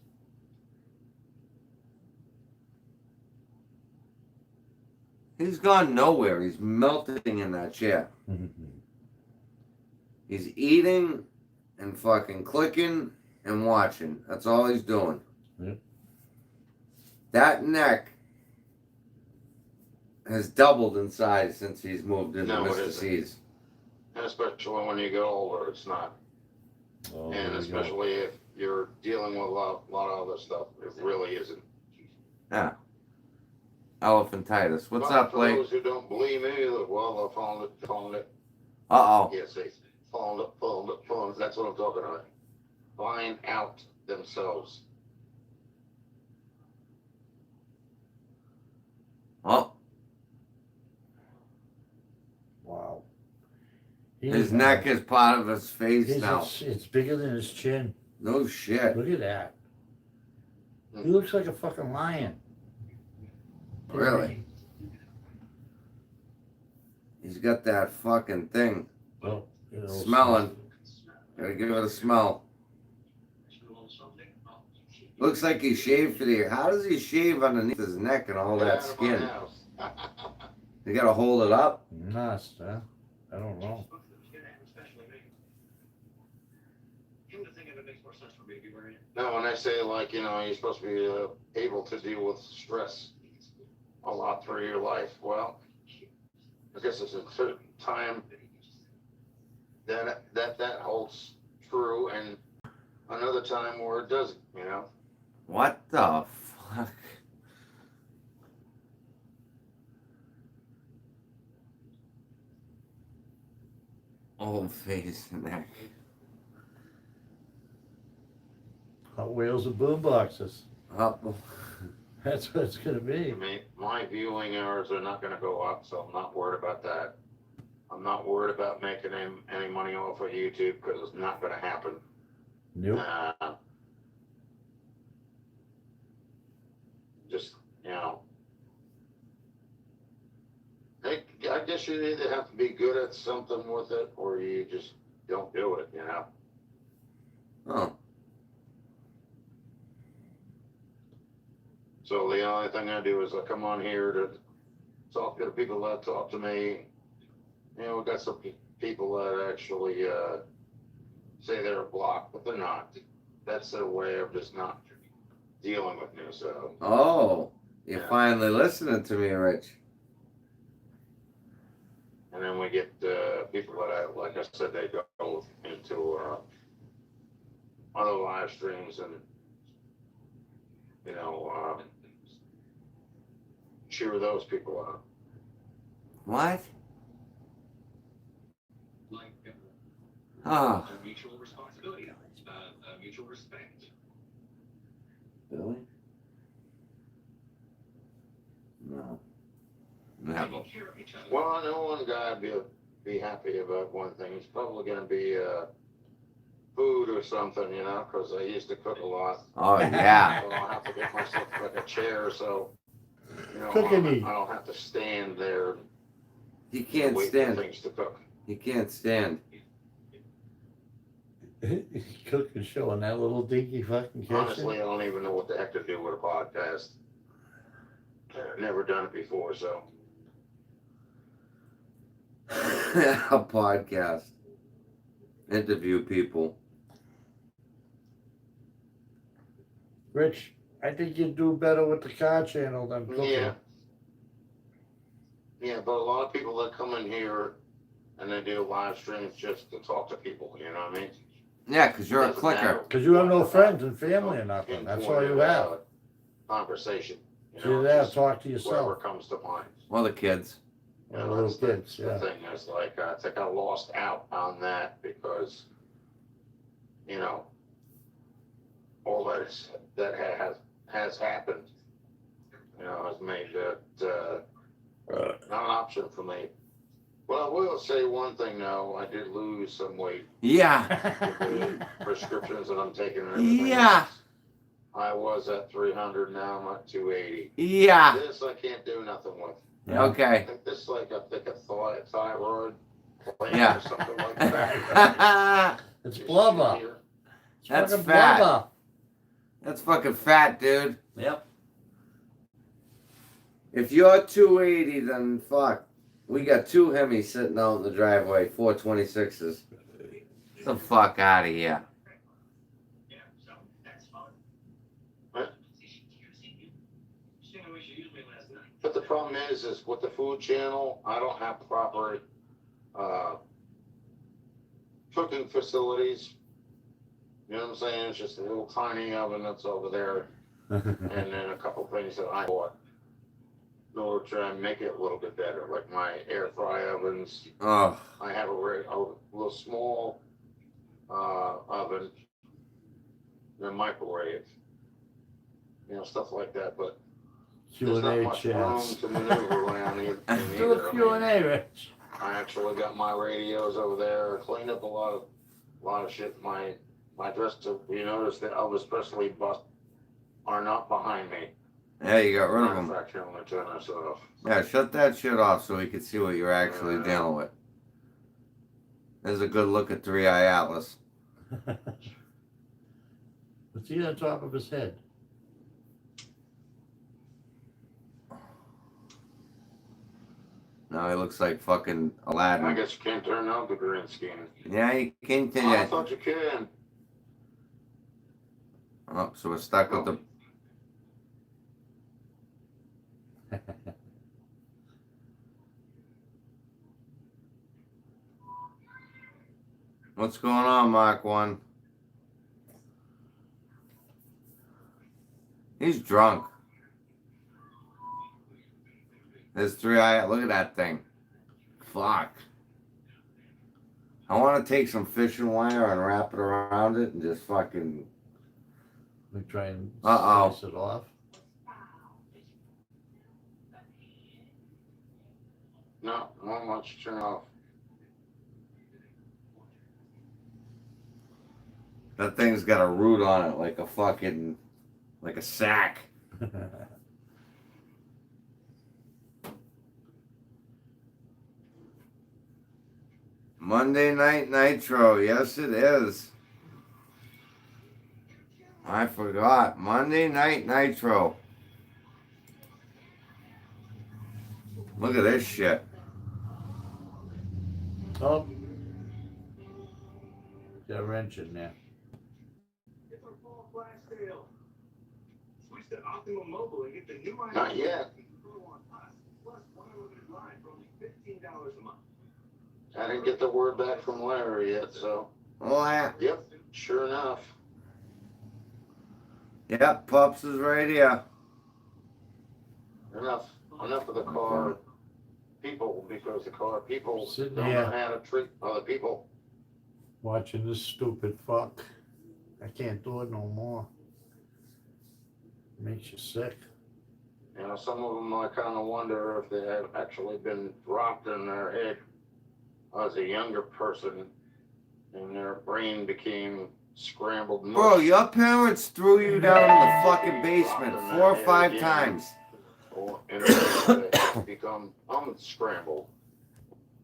he's gone nowhere. He's melting in that chair. He's eating and fucking clicking and watching. That's all he's doing.
Yep.
That neck has doubled in size since he's moved into
No, it
Mr.
isn't.
C's.
And especially when you get older, it's not.
Oh,
And
there we go.
especially if you're dealing with a lot of other stuff, it really isn't.
Yeah. Elephantitis. What's
But
up,
for
Blake?
those who don't believe me, well, they're following it.
Uh-oh.
Yeah, see, following it. That's what I'm talking about. Find out themselves.
Oh,
Wow.
his neck is part of his face
His-
now.
It's bigger than his chin.
No shit.
Look at that. He looks like a fucking lion.
Really? He's got that fucking thing.
Well,
Smelling. Gotta give it a smell. Looks like he shaved for the ear. How does he shave underneath his neck and all
Get
that
out of my
skin?
house.
You gotta hold it up?
Nice, huh? I don't know.
Come to think of it, makes more sense for me to be wearing it.
No, when I say you're supposed to be able to deal with stress a lot through your life. Well, I guess it's a certain time that holds true, and another time where it doesn't. You know.
What the fuck? Old face neck.
Hot Wheels and boom boxes.
Oh,
That's what it's gonna
I
be.
mean, my viewing hours are not going to go up, so I'm not worried about that. I'm not worried about making any money off of YouTube because it's not going to happen.
Nope.
Just, you know, I guess you either have to be good at something with it or you just don't do it, you know.
oh.
So the only thing I do is I come on here to talk to the people that talk to me. You know, we got some people that actually say they're blocked, but they're not. That's their way of just not dealing with me. So.
Oh, you're
Yeah.
finally listening to me, Rich.
And then we get people that, like I said, they go into other live streams and, you know, cheer those people up.
What?
Like
Oh,
a mutual responsibility, a mutual respect.
Billy? No. Never.
Taking care of each other.
Well, I know one guy be happy about one thing. It's probably going to be food or something, you know, because I used to cook a lot.
Oh, yeah.
So I'll have to get myself like a chair so, you know,
Cooking eat.
I don't have to stand there
You
and
can't
wait for
stand.
things to cook.
You can't stand.
Cooking show in that little dinky fucking kitchen.
Honestly, I don't even know what the heck to do with a podcast. I've never done it before, so.
A podcast. Interview people.
Rich, I think you'd do better with the car channel than cooking.
Yeah. Yeah, but a lot of people that come in here and they do live streams just to talk to people, you know what I mean?
Yeah, because you're a
Doesn't
clicker.
matter.
Because you have no friends and family or nothing. That's all you have.
Conversation. You
You're
know,
there,
just
talk to
whatever
yourself.
comes to mind.
Well, the kids.
You
Or
know,
little
that's
kids,
the
yeah.
thing is like, I think I lost out on that because, you know, all that has happened, you know, has made that not an option for me. Well, I will say one thing though, I did lose some weight
Yeah.
with the prescriptions that I'm taking and everything
Yeah.
else. I was at 300, now I'm at 280.
Yeah.
This I can't do nothing with. I
Okay.
think this is like a thyroid gland
Yeah.
or something like that.
It's
You
blubber.
see here?
It's
That's
fucking
fat.
blubber.
That's fucking fat, dude.
Yep.
If you're 280, then fuck. We got two Hemis sitting out in the driveway, 426s. Get the fuck out of here.
Yeah, so that's fun.
What?
She knew we should use me last night.
But the problem is with the food channel, I don't have proper cooking facilities. You know what I'm saying? It's just a little tiny oven that's over there, and then a couple things that I bought in order to try and make it a little bit better, like my air fry ovens.
Oh,
I have a little small oven, and a microwave, you know, stuff like that. But there's not
Q&A
much room
chats.
to maneuver around
Do
either.
a
I mean,
Q&A, Rich.
I actually got my radios over there. I cleaned up a lot of shit. My dresser, you notice the Elvis Presley bust are not behind me.
yeah, you got rid of
Matter of
them.
fact, here, I'm gonna turn this off.
Yeah, shut that shit off so we can see what you're actually dealing with. There's a good look at 3-Eye Atlas.
What's he on top of his head?
Now he looks like fucking
I
Aladdin.
guess you can't turn out the green screen.
Yeah, you can.
Oh, I thought you can.
Oh, so we're stuck with the. What's going on, Mark One? He's drunk. There's 3 eye. Look at that thing. Fuck. I want to take some fishing wire and wrap it around it and just fucking.
We try and
Uh-oh.
slice it off.
No, not much to turn off.
That thing's got a root on it like a fucking. Like a sack. Monday Night Nitro. Yes, it is. I forgot. Monday Night Nitro. Look at this shit.
Oh. Got a wrench in there.
It's our fall flash sale. Switch to Optimum Mobile and get the new iPhone.
Not yet.
Pro on plus one unlimited line for only $15 a month.
I didn't get the word back from Larry yet, so.
Oh, yeah.
Yep, sure enough.
Yep, Pups is right here.
Enough of the car people, because the car people
Sitting
don't
here.
know how to treat other people.
Watching this stupid fuck. I can't do it no more. Makes you sick.
You know, some of them I kind of wonder if they have actually been dropped in their head as a younger person and their brain became scrambled mush.
Bro, your parents threw you down in the fucking basement 4 or 5 times.
Or in a way they become unscrambled,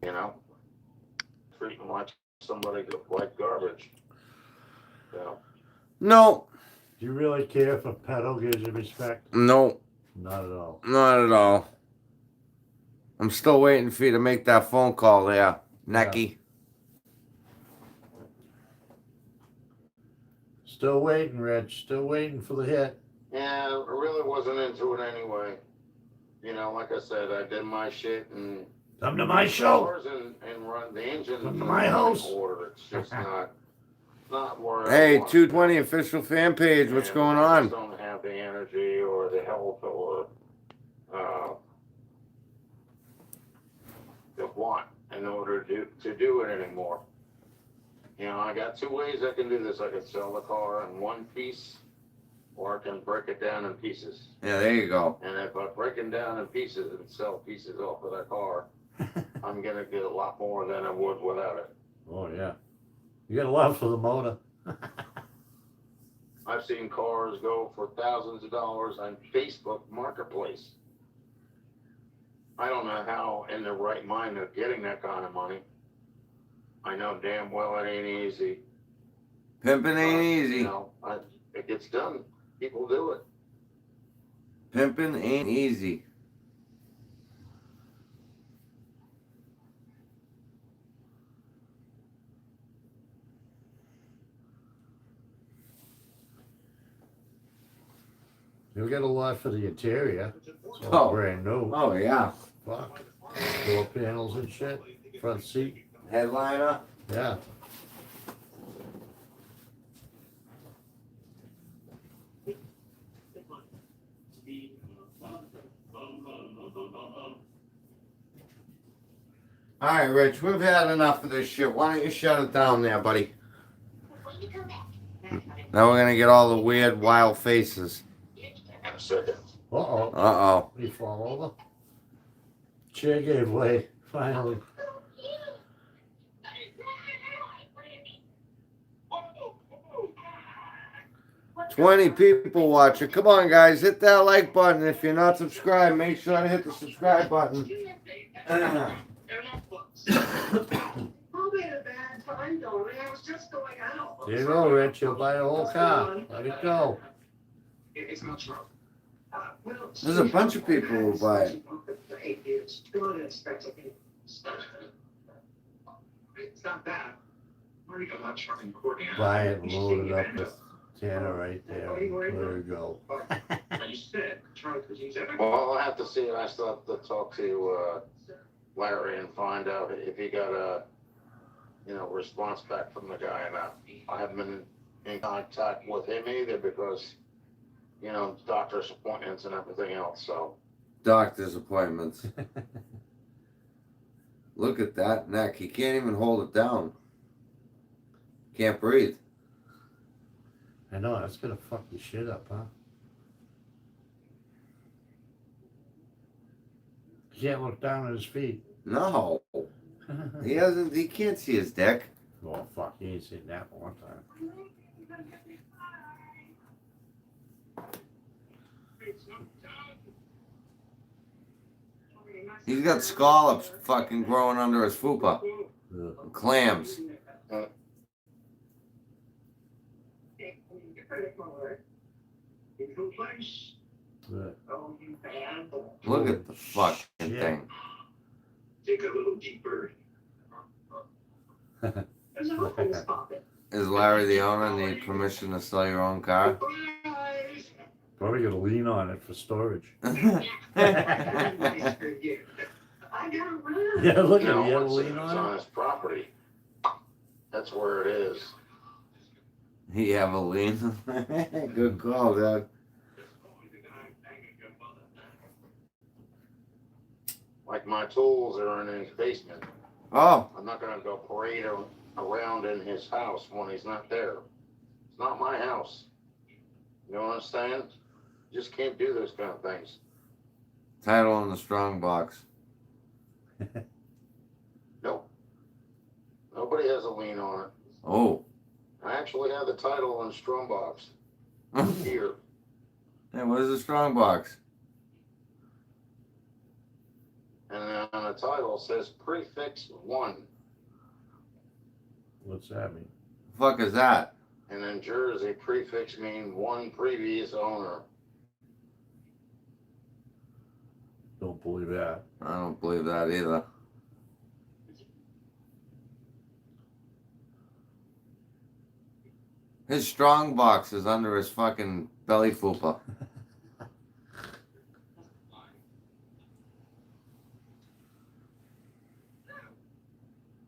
you know? Treating like somebody like garbage. So,
No.
Do you really care if a pedo gives you respect?
No.
Not at all.
Not at all. I'm still waiting for you to make that phone call there, Necky.
Still waiting, Rich. Still waiting for the hit.
yeah, I really wasn't into it anyway. You know, like I said, I did my shit and
Come to my show.
and run the engine
Come to
in
my house.
order. It's just not where I
Hey,
want.
220 official fan page. What's
And
going
I
on?
just don't have the energy or the health or the want in order to do it anymore. You know, I got 2 ways I can do this. I can sell the car in one piece, or I can break it down in pieces.
Yeah, there you go.
And if I break it down in pieces and sell pieces off of that car, I'm gonna get a lot more than I would without it.
Oh, yeah. You got a love for the motor.
I've seen cars go for thousands of dollars on Facebook Marketplace. I don't know how in their right mind they're getting that kind of money. I know damn well it ain't easy.
Pimping ain't
But,
easy.
You know, it gets done. People do it.
Pimping ain't easy.
You get a lot for the interior. It's
Oh.
all brand new.
Oh, yeah.
Fuck. Door panels and shit. Front seat.
Headliner.
Yeah.
All right, Rich, we've had enough of this shit. Why don't you shut it down there, buddy? Now we're going to get all the weird, wild faces.
In a second.
Uh-oh.
Uh-oh.
He fall over. Chair gave way. Finally.
What?
20 people watching. Come on, guys. Hit that like button. If you're not subscribed, make sure to hit the subscribe button.
Probably at a bad time, though. I was just going out.
There you go, Rich. You'll buy a whole car. Let it go.
It's not true. Well,
There's a bunch of people who buy it.
It's good expected. It's not bad. Where you not charging Courtney?
Buy it and load it up with Tanner right there. There you go.
You said Charlie could use everything.
Well, I'll have to see. I still have to talk to Larry and find out if he got response back from the guy, and I haven't been in contact with him either because, doctor's appointments and everything else, so.
Doctor's appointments. Look at that neck. He can't even hold it down. Can't breathe.
I know, that's gonna fuck your shit up, huh? He can't look down at his feet.
No. He can't see his dick.
Oh, fuck, he ain't seen that one time.
He's got scallops fucking growing under his fupa.
Ugh.
Clams.
Ugh.
Look at the fucking
Shit.
thing.
Dig a little deeper. There's a hole in this pocket.
Is Larry the owner need permission to sell your own car?
Probably gonna lean on it for storage.
I gotta run.
Yeah, look at
No,
it, you have a
it's
lean
on
on it?
his property. That's where it is.
He have a lien. Good call, Dad.
Like my tools are in his basement.
Oh,
I'm not gonna go parade around in his house when he's not there. It's not my house. You know what I'm saying? Just can't do those kind of things.
title in the strong box.
Nope. Nobody has a lien on it.
Oh.
I actually have the title on Strombox here.
Hey, what is the strong box?
And then on the title it says prefix 1.
What's that mean?
The fuck is that?
And in Jersey, prefix mean one previous owner.
Don't believe that.
I don't believe that either. His strong box is under his fucking belly fupa.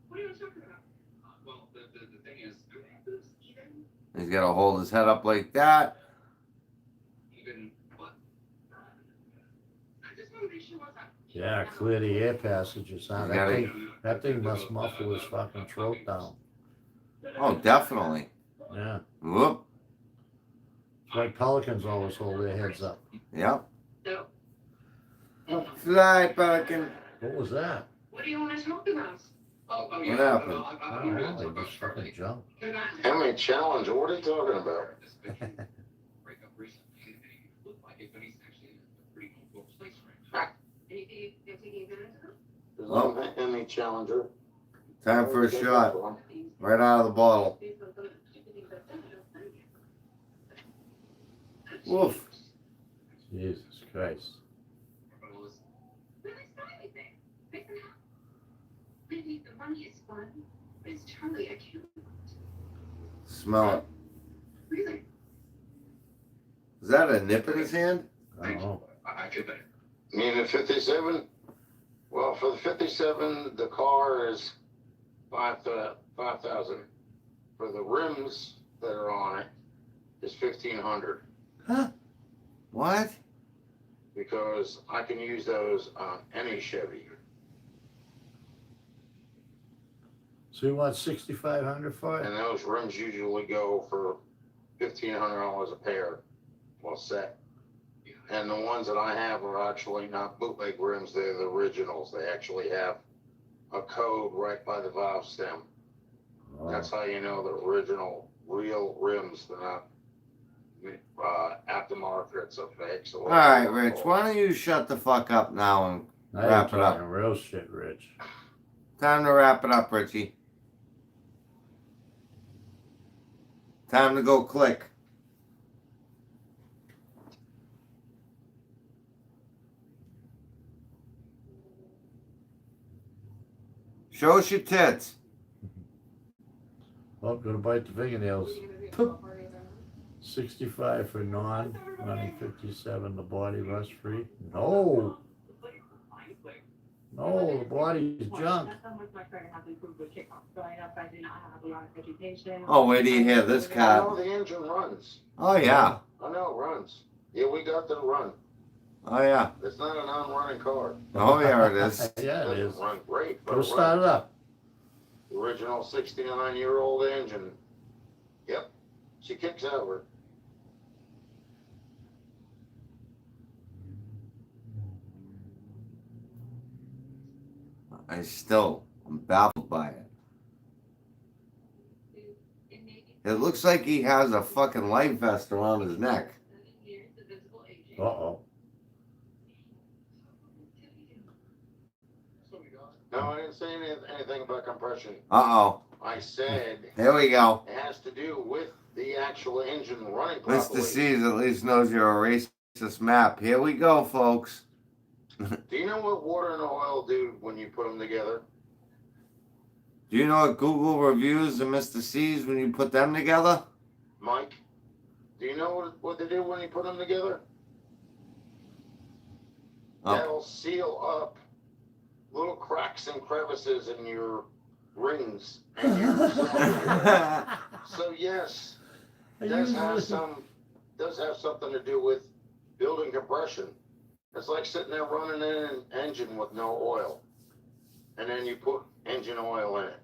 What are you talking about?
Well, the thing is,
He's got to hold his head up like that.
even what?
I just want to make sure what's up.
Yeah, clear the air passages, huh?
You gotta-
That thing must muffle his fucking throat down.
Oh, definitely.
Yeah.
Whoop.
That's why pelicans always hold their heads up.
Yep.
No.
Fly, pelican.
What was that?
What do you want to talk about?
Oh,
What happened?
I don't know, they just fucking jumped.
Good night.
Emily Challenger, what are you talking about?
break up recently, and he looked like it, but he's actually in a pretty cool place right now.
Anything you're taking advantage of?
There's
Oh.
no Emily Challenger.
Time for a shot. Right out of the bottle. Woof.
Jesus Christ.
Maybe the money is fun, but it's Charlie. I can't.
Smell it.
Really?
Is that a nip in his hand?
I don't know.
I feel better.
You mean the 57? Well, for the 57, the car is 5,000. For the rims that are on it is 1,500
Huh? What?
because I can use those on any Chevy.
So you want 6,500 for it?
And those rims usually go for $1,500 a pair, well set. And the ones that I have are actually not bootleg rims, they're the originals. They actually have a code right by the valve stem.
Oh.
That's how you know the original, real rims. They're not aftermarkets or fakes. Or
All right, Rich. Why don't you shut the fuck up now and
Now you're
wrap it up?
talking real shit, Rich.
Time to wrap it up, Richie. Time to go click. Show us your tits.
Oh, gonna bite the fingernails. 65 for non, running 57, the body rust free. No, No, the body is junk.
Oh, where do you hear this
I know
car?
the engine runs.
Oh yeah.
I know it runs. Yeah, we got the run.
Oh yeah.
It's not a non-running car.
Oh yeah, it is.
It
Yeah, it
doesn't
is.
run great, but
Go
it
start it
runs.
up.
Original 69-year-old engine. Yep. She kicks over.
I'm baffled by it. It looks like he has a fucking life vest around his neck.
Uh-oh.
No, I didn't say anything about compression.
Uh-oh.
I said
Here we go.
it has to do with the actual engine running properly.
Mr. C's at least knows you're a racist map. Here we go, folks.
Do you know what water and oil do when you put them together?
Do you know what Google reviews and Mr. C's when you put them together?
Mike, do you know what they do when you put them together?
Oh.
That'll seal up little cracks and crevices in your rings and your cylinder. So yes, it does have something to do with building compression. It's like sitting there running in an engine with no oil, and then you put engine oil in it.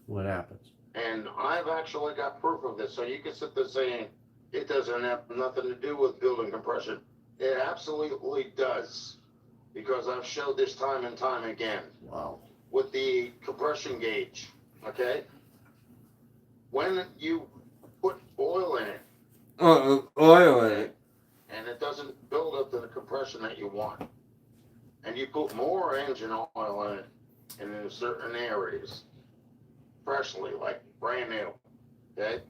What happens?
And I've actually got proof of this, so you can sit there saying it doesn't have nothing to do with building compression. It absolutely does, because I've showed this time and time again.
Wow.
With the compression gauge, okay? When you put oil in it,
Oil in it.
and it doesn't build up to the compression that you want, and you put more engine oil in it, and in certain areas, freshly, like brand new, okay?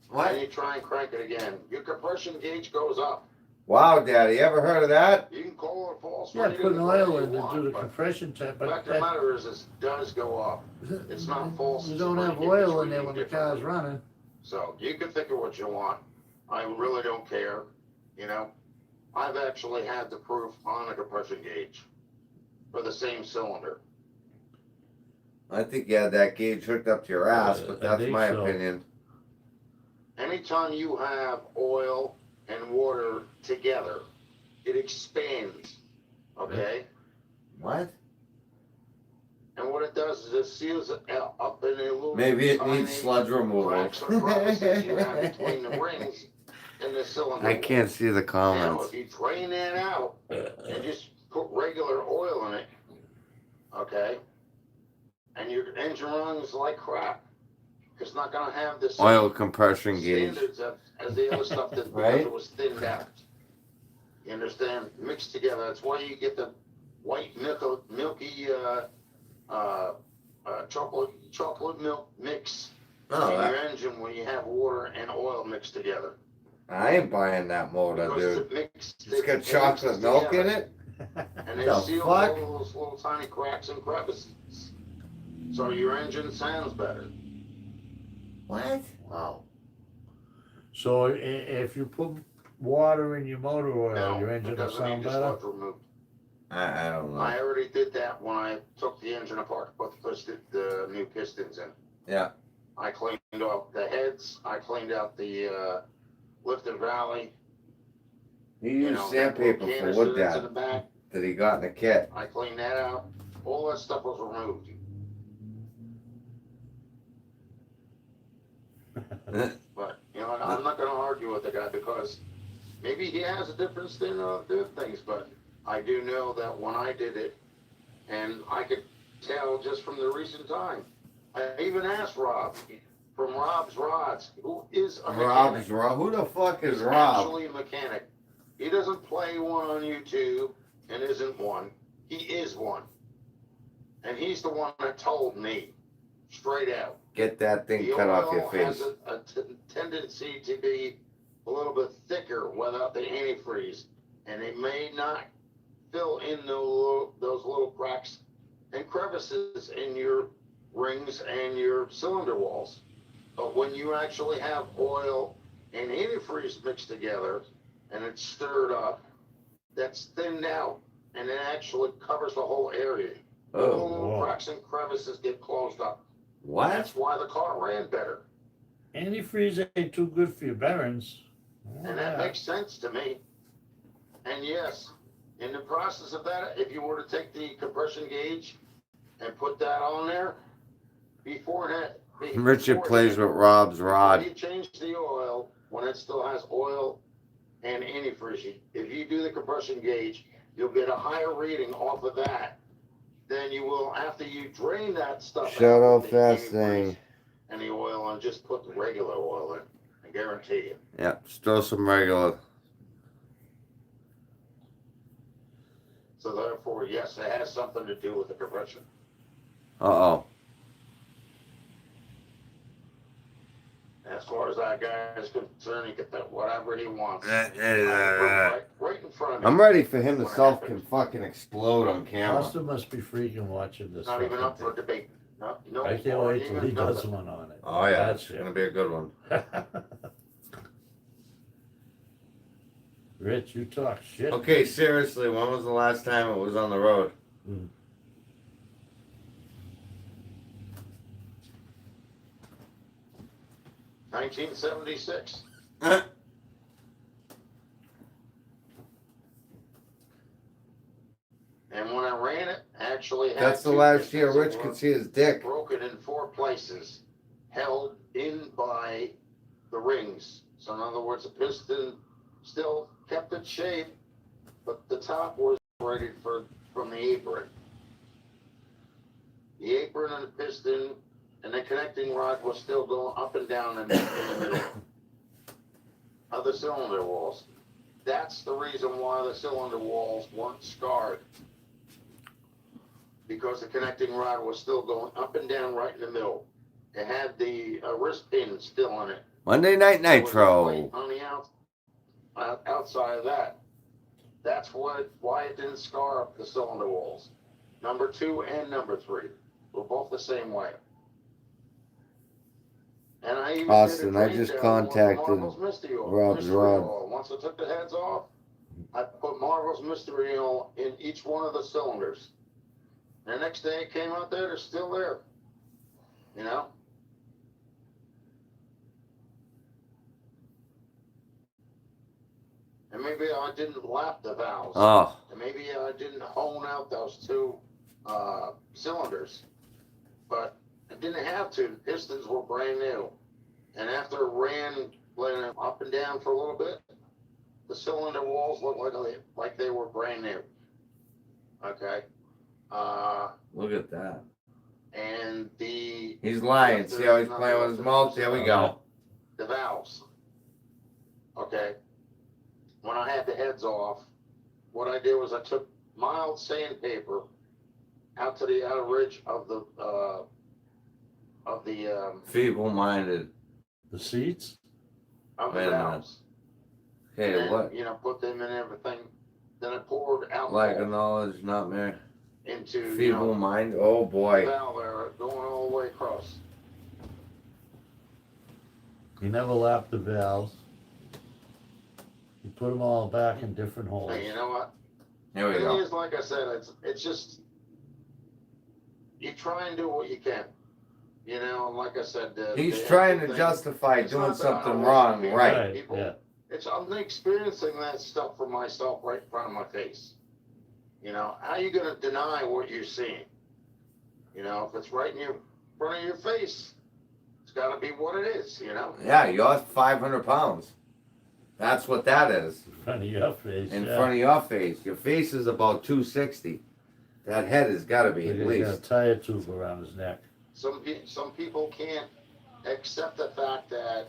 What?
And you try and crank it again, your compression gauge goes up.
Wow, Daddy, ever heard of that?
You can call it a false
Yeah,
reading,
putting
whatever
oil
you
in to
want,
do the
but
compression test,
the
but
fact of the matter is, it does go up. It's not false.
you
it's
don't have
reading,
oil
it's
in there
reading
when the
differently.
car's running.
So you can think of what you want. I really don't care. You know, I've actually had the proof on a compression gauge for the same cylinder.
I think you had that gauge hooked up to your ass, but
I
that's
think
my
so.
opinion.
Anytime you have oil and water together, it expands. Okay?
What?
And what it does is it seals it up in a little
Maybe it
tiny
needs sludge removal.
cracks or crevices you have between the rings in the cylinder.
I can't see the
Now,
comments.
if you drain that out and just put regular oil in it, okay, and your engine runs like crap, it's not going to have the same
Oil compression gauge.
standards as the other stuff that
Right?
because it was thinned out. You understand? Mixed together. That's why you get the white milky chocolate milk mix
Oh,
in
that-
your engine when you have water and oil mixed together.
I ain't buying that motor,
Because
dude. It's got
it
chocolate
mixes
milk in
together,
it?
and they
The
seal
fuck?
all those little tiny cracks and crevices. So your engine sounds better.
What?
Wow. So if you put water in your motor oil,
No,
your
it
engine will
doesn't
sound
need the
better?
sludge removed.
I don't
I
know.
already did that when I took the engine apart, put the new pistons in.
Yeah.
I cleaned off the heads, I cleaned out the lifted valley.
He
You
used
know,
sandpaper for
canisters
wood
in the
dad
back.
that he got in the kit.
I cleaned that out. All that stuff was removed. But, you know, I'm not gonna argue with the guy because maybe he has a different spin of doing things, but I do know that when I did it, and I could tell just from the recent time, I even asked Rob, from Rob's Rods, who is a mechanic.
Rob's Rob. Who the fuck is
He's
Rob?
actually a mechanic. He doesn't play one on YouTube and isn't one. He is one. And he's the one that told me, straight out.
Get that thing
The
cut off
oil
your face.
has a tendency to be a little bit thicker without the antifreeze, and it may not fill in those little cracks and crevices in your rings and your cylinder walls. But when you actually have oil and antifreeze mixed together and it's stirred up, that's thinned out and it actually covers the whole area.
Oh,
Little
wow.
cracks and crevices get closed up.
what?
That's why the car ran better.
Antifreeze ain't too good for your bearings.
And that makes sense to me. And yes, in the process of that, if you were to take the compression gauge and put that on there, before that,
Richard plays with Rob's
before
rod.
you change the oil, when it still has oil and antifreeze, if you do the compression gauge, you'll get a higher reading off of that than you will after you drain that stuff
Shut
out
off
with the
that
antifreeze
thing.
and the oil and just put the regular oil in. I guarantee you.
Yeah, just throw some regular.
So therefore, yes, it has something to do with the compression.
Uh-oh.
As far as that guy is concerned, he can put whatever he wants. Right in front of me.
I'm ready for him to
What
self
happened?
can fucking explode on camera.
Buster must be freaking watching this.
Not even
fucking
up for
thing.
debate. No,
I can't wait till he
argument,
does
nothing.
one on it.
Oh yeah,
That's
it's gonna be a good one.
Rich, you talk shit.
Okay, seriously, when was the last time it was on the road?
1976. And when I ran it, actually had
That's the
two
last year
pistons that
Rich
were
could see his dick.
broken in 4 places, held in by the rings. So in other words, the piston still kept its shape, but the top was separated from the apron. The apron and the piston and the connecting rod was still going up and down in the middle of the cylinder walls. That's the reason why the cylinder walls weren't scarred. Because the connecting rod was still going up and down right in the middle. It had the wrist pin still in it.
Monday Night
There was no plate
Nitro.
on the outside of that. That's why it didn't scar up the cylinder walls. Number 2 and number 3 were both the same way. And I even
Austin,
did a
I
drain
just
down on
contacted
Marvel's Mystery Oil.
Rob's
Mystery
rod.
Oil. Once I took the heads off, I put Marvel's Mystery Oil in each one of the cylinders. And the next day it came out there, they're still there. You know? And maybe I didn't lap the valves.
Oh,
And maybe I didn't hone out those 2 cylinders. But I didn't have to. The pistons were brand new. And after it ran up and down for a little bit, the cylinder walls looked like they were brand new. Okay.
look at that.
And
He's lying. See how he's playing with his mouth? There we go.
the valves. Okay. When I had the heads off, what I did was I took mild sandpaper out to the outer ridge of the
Feeble-minded.
The seats?
Wait a minute.
valves.
Hey,
And,
what?
you know, put them in everything. Then I poured alcohol
Lack of knowledge, not mere.
into you know,
Feeble mind. Oh
the
boy.
valve area going all the way across.
You never lapped the valves. You put them all back in different holes.
And you know what?
Here we
Thing
go.
is, like I said, it's just you try and do what you can. You know, and like I said,
He's
the
trying to
thing-
justify
it's
doing
not that I
something
don't
wrong,
want
right?
people.
Yeah.
I'm experiencing that stuff for myself right in front of my face. You know, how are you going to deny what you're seeing? You know, if it's right in your front of your face, it's got to be what it is. You know.
Yeah, you're 500 pounds. That's what that is.
In front of your face.
In
yeah.
front of your face. Your face is about 260. That head has got to be at
He's got a
least.
tire tube around his neck.
Some people can't accept the fact that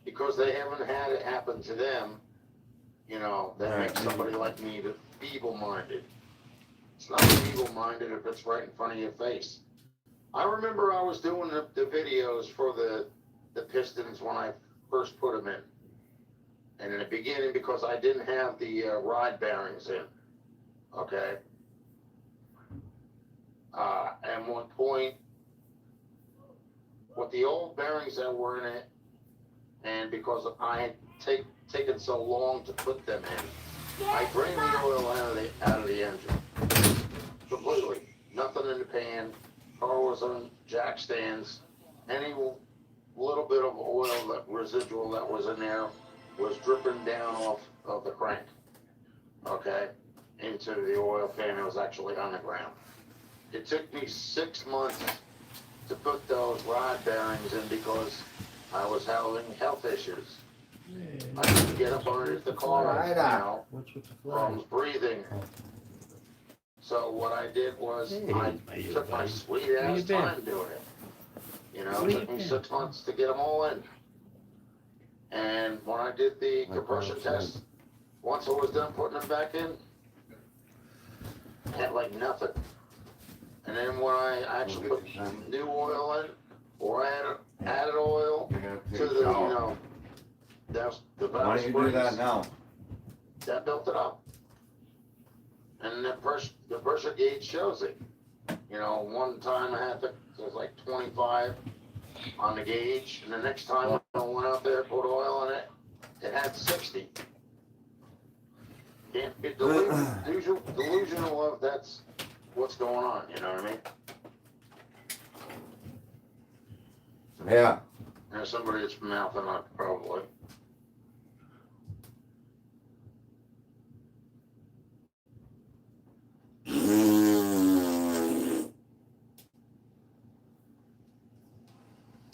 because they haven't had it happen to them, you know, that
Right.
makes somebody like me the feeble-minded. It's not feeble-minded if it's right in front of your face. I remember I was doing the videos for the Pistons when I first put them in. And in the beginning, because I didn't have the rod bearings in, okay? At one point, with the old bearings that were in it, and because I had taken so long to put them in, I drained the oil out of the engine completely. nothing in the pan. Car was on jack stands. Any little bit of oil, that residual that was in there, was dripping down off of the crank. Okay, into the oil pan. It was actually on the ground. It took me 6 months to put those rod bearings in because I was having health issues. I couldn't get up underneath the car,
Right
you
on.
know,
What's with the flag?
problems breathing. So what I did was
Hey,
I
how you
took my
buddy?
sweet
Where
ass
you been?
time doing it. You know,
Where
it
you
took me
been?
6 months to get them all in. And when I did the
My
compression
car's
test, once I was done putting them back in, I had like nothing. And then when I actually put new oil in, or added oil
You're gonna
to
take
the,
a shower.
you know, that's the
Why
valve
don't you do that
springs,
now?
that built it up. And the pressure gauge shows it. You know, one time I had to, it was like 25 on the gauge, and the next time I went out there, put oil in it, it had 60. Can't get delusional of that's what's going on, you know what I mean?
Yeah.
There's somebody that's mouthing up, probably.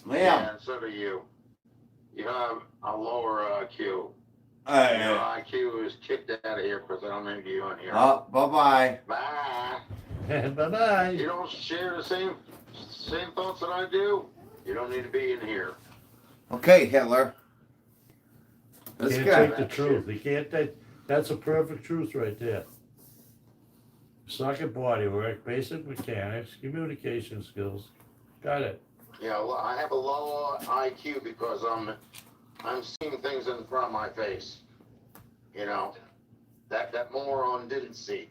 Liam.
And so do you. You have a lower IQ. Your IQ is kicked out of here because I don't need you in here.
Oh, bye-bye.
Bye.
Bye-bye.
You don't share the same thoughts that I do. You don't need to be in here.
Okay, Hitler. This
Can't
guy.
take the truth. You can't take, that's a perfect truth right there. Socket body work, basic mechanics, communication skills. Got it.
Yeah, well, I have a low IQ because I'm seeing things in front of my face. You know, that moron didn't see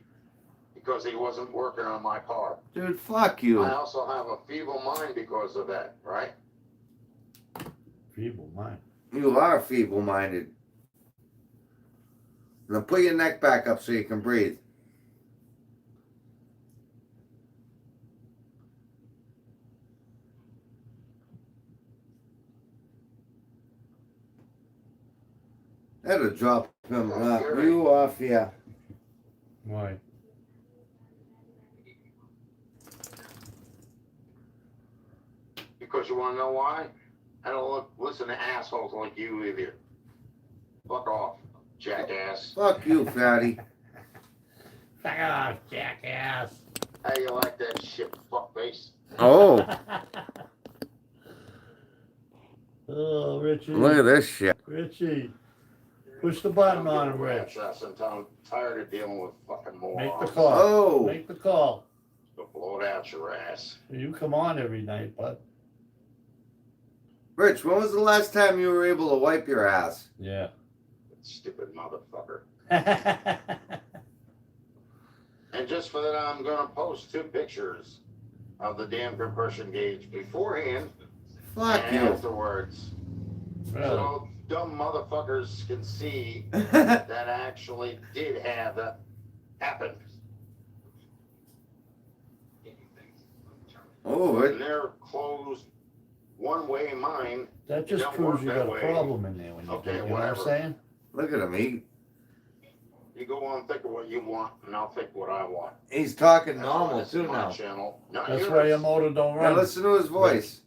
because he wasn't working on my car.
Dude, fuck you.
I also have a feeble mind because of that, right?
Feeble mind.
You are feeble-minded. Now put your neck back up so you can breathe. That'll drop him you off, yeah.
Why?
Because you want to know why? I don't listen to assholes like you either. Fuck off, jackass.
Fuck you, fatty.
Fuck off, jackass.
How you like that shit, fuckface?
Oh,
Oh, Richie.
look at this shit.
Richie. Push the button on him, Rich.
I'm tired of dealing with fucking morons.
Make the call.
Oh,
Make the call.
Go blow it out your ass.
You come on every night, bud.
Rich, when was the last time you were able to wipe your ass?
Yeah.
Stupid motherfucker. And just for that, I'm gonna post 2 pictures of the damn compression gauge beforehand
Fuck
and
you.
afterwards.
Really?
So dumb motherfuckers can see that actually did have that happen.
Oh,
And
it,
they're closed one way, mine.
That just
Don't
proves
work
you
that
got
way.
a problem in there when you
Okay,
do, you know what I'm
whatever.
saying?
look at him.
You go on, think of what you want, and I'll think what I want.
He's talking
That's why
normal
this
too
is my
now.
channel, not
That's
yours.
why your motor don't
Now
run.
listen to his voice.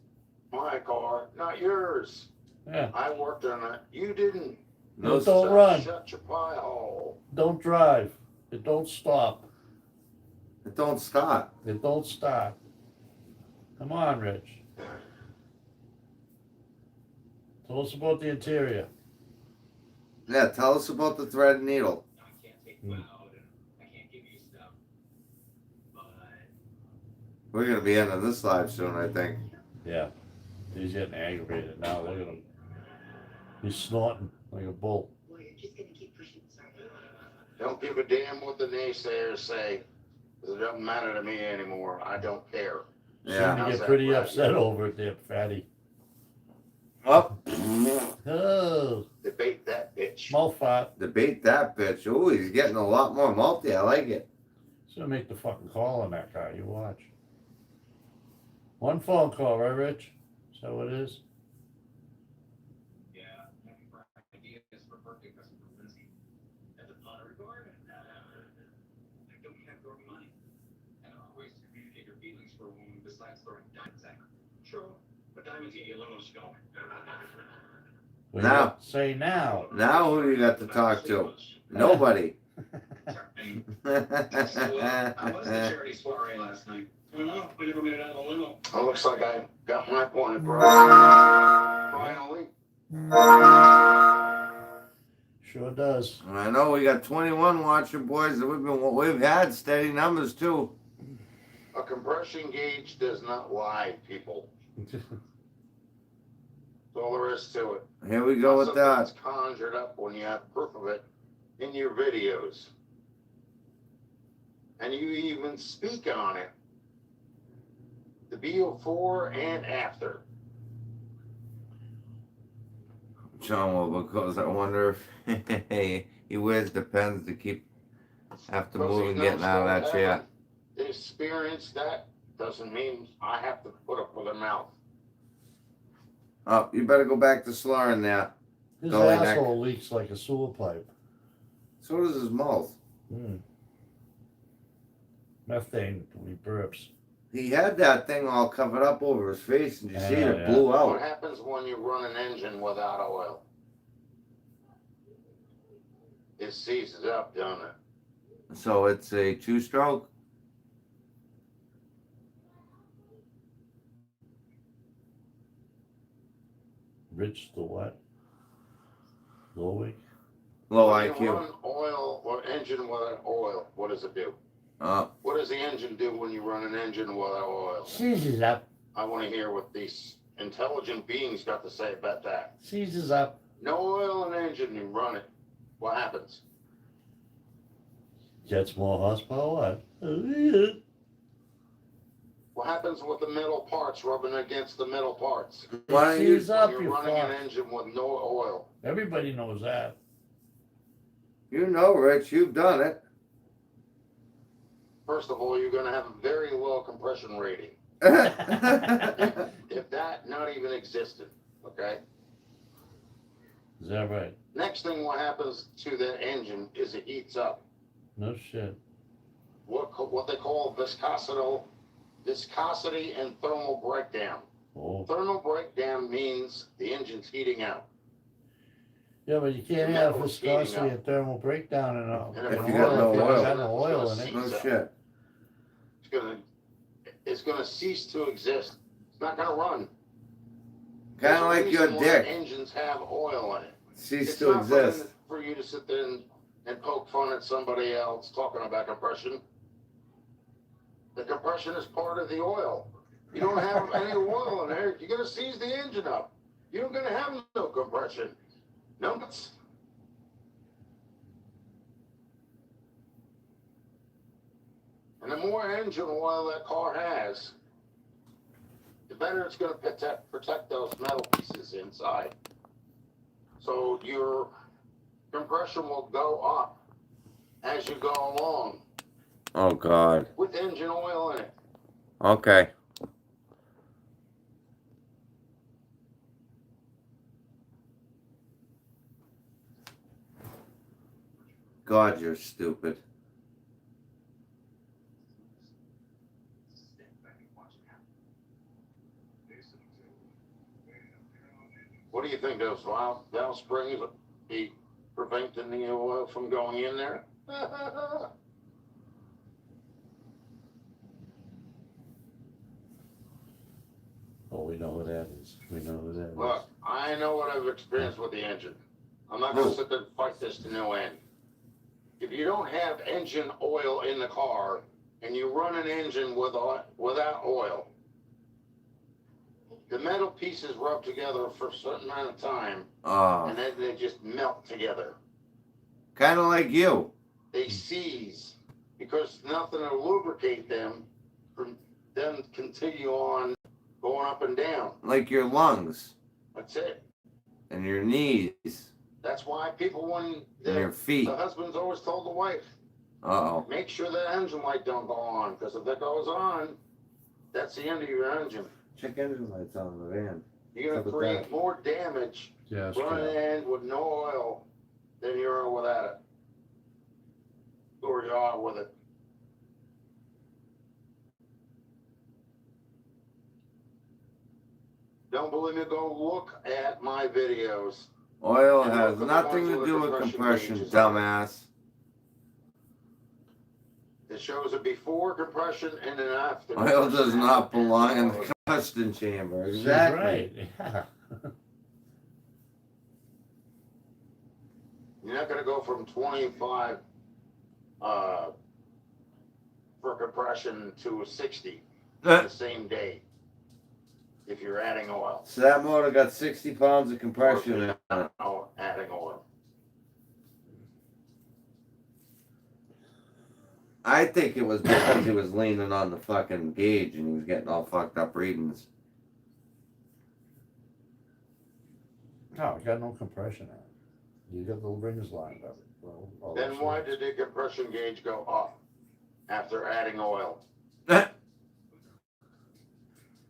My car, not yours.
Yeah.
I worked on it. You didn't.
No,
Don't
So
run.
Shut your pie hole.
Don't drive. It don't stop.
it don't stop.
It don't start. Come on, Rich. Tell us about the interior.
Yeah, tell us about the thread and needle.
I can't take you out and I can't give you stuff. But
We're gonna be ending this live soon, I think.
Yeah. He's getting aggravated now. Look at him. He's snorting like a bull.
Well, you're just gonna keep pushing this on.
Don't give a damn what the naysayers say. 'Cause it doesn't matter to me anymore. I don't care.
Yeah.
You
How's
get
that,
pretty
Brad?
upset over it there, fatty.
Up.
Oh,
Debate that bitch.
mouth fart.
Debate that bitch. Oh, he's getting a lot more multi. I like it.
He's gonna make the fucking call on that guy, you watch. One phone call, right, Rich? Is that what it is?
Yeah, happy Friday is for birthday present for Lindsay. As a honor regard, I don't have your money. And always communicate your feelings for a woman besides throwing diamonds at her. True, but diamonds eat you alone, stone.
Well,
Now.
Say now.
Now who you got to talk to? Nobody.
How was the charity soiree last night? I don't know. We never made it out of the limo.
It looks like I got my point, bro. Finally.
Sure does.
I know we got 21 watching, boys, and we've had steady numbers too.
A compression gauge does not lie, people. That's all there is to it.
Here we go with
Something
that.
that's conjured up when you have proof of it in your videos. And you even speak on it. The before and after.
John, well, because I wonder if he wears the pens to keep after
Because
moving,
he's
getting out of that
not
chair.
having Experience that doesn't mean I have to put up with a mouth.
Oh, you better go back to slurring that.
His
Go ahead,
asshole leaks like a sewer pipe.
So does his mouth.
Methane when he burps.
He had that thing all covered up over his face, and you see it
Yeah.
blew
What
out.
happens when you run an engine without oil? It seizes up, doesn't it?
So it's a two-stroke.
Rich the what? Lowick?
Low
When you
IQ.
run oil or engine without oil, what does it do?
Uh,
What does the engine do when you run an engine without oil?
Seizes up.
I want to hear what these intelligent beings got to say about that.
Seizes up.
No oil in the engine, you run it. What happens?
Gets more horsepower.
What happens with the metal parts rubbing against the metal parts?
Why don't you-
Seize up,
When
you
you're running an
fuck.
engine with no oil.
Everybody knows that.
you know, Rich, you've done it.
First of all, you're going to have a very low compression rating. If that not even existed, okay?
Is that right?
Next thing what happens to the engine is it heats up.
No shit.
What they call viscosity and thermal breakdown.
Oh.
Thermal breakdown means the engine's heating out.
Yeah, but you can't
The
have
metal's heating
viscosity
up.
and thermal breakdown in a
And
If
an
you got no
if you
oil.
got no oil in it.
No shit.
It's gonna cease to exist. It's not gonna run.
Kind of like your dick.
Engines have oil in it.
Cease
It's
to
not
exist.
for you to sit there and poke fun at somebody else talking about compression. The compression is part of the oil. You don't have any oil in there, you're gonna seize the engine up. You're gonna have no compression. No. And the more engine oil that car has, the better it's gonna protect those metal pieces inside. So your compression will go up as you go along
Oh, God.
with engine oil in it.
Okay. God, you're stupid.
What do you think, those valve springs would be preventing the oil from going in there?
Oh, we know who that is. We know who that is.
Look, I know what I've experienced with the engine. I'm not gonna sit there and fight this to no end. If you don't have engine oil in the car and you run an engine without oil, the metal pieces rub together for a certain amount of time
Oh,
and then they just melt together.
kind of like you.
They seize because nothing to lubricate them from them continue on going up and down.
Like your lungs
That's it.
and your knees
That's why people, when
and your feet.
the husband's always told the wife,
Uh-oh.
Make sure the engine light don't go on, because if that goes on, that's the end of your engine.
Check engine lights on the van.
You're
How
gonna
about
create
that?
more damage
Gas
running
cap.
in with no oil than you are without it. Or you are with it. Don't believe me, go look at my videos.
Oil
And
has
look at the
nothing
ones
to
with
do
the
with
compression
compression,
gauges on it.
dumbass.
It shows a before compression and an after.
Oil does
compression.
not belong in the
Oil.
combustion chamber.
She's
Exactly.
right. Yeah.
You're not gonna go from 25 for compression to 60 in the same day if you're adding oil.
So that motor got 60 pounds of compression in it.
Oh, adding oil.
I think it was because he was leaning on the fucking gauge and he was getting all fucked up readings.
No, it got no compression in it. You got the rings lined up. Well, all
Then
those
why
rings.
did the compression gauge go up after adding oil?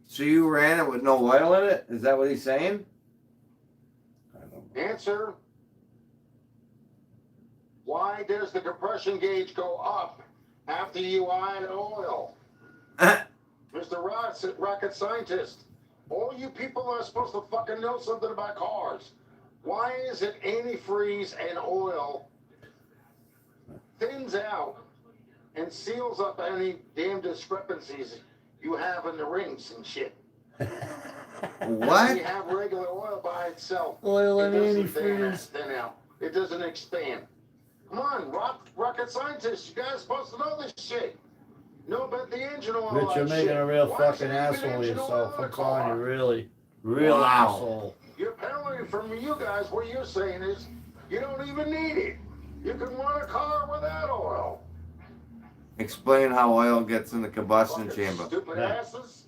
So you ran it with no oil in it? Is that what he's saying?
I don't know.
Answer. Why does the compression gauge go up after you add oil? Mr. Rocket Scientist, all you people are supposed to fucking know something about cars. Why is it antifreeze and oil thins out and seals up any damn discrepancies you have in the rings and shit?
What?
You have regular oil by itself.
Oil
It
and
doesn't
antifreeze.
thin out. It doesn't expand. Come on, rocket scientists, you guys supposed to know this shit. Know about the engine oil.
Rich, you're
and
making
shit.
a real
Why
fucking
is it even
asshole of
engine
yourself.
oil in a
I'm calling you
car?
really, real
Wow.
asshole.
Your penalty from you guys, what you're saying is, you don't even need it. You can run a car without oil.
Explain how oil gets in the combustion
Fucking
chamber.
stupid
Yeah.
asses.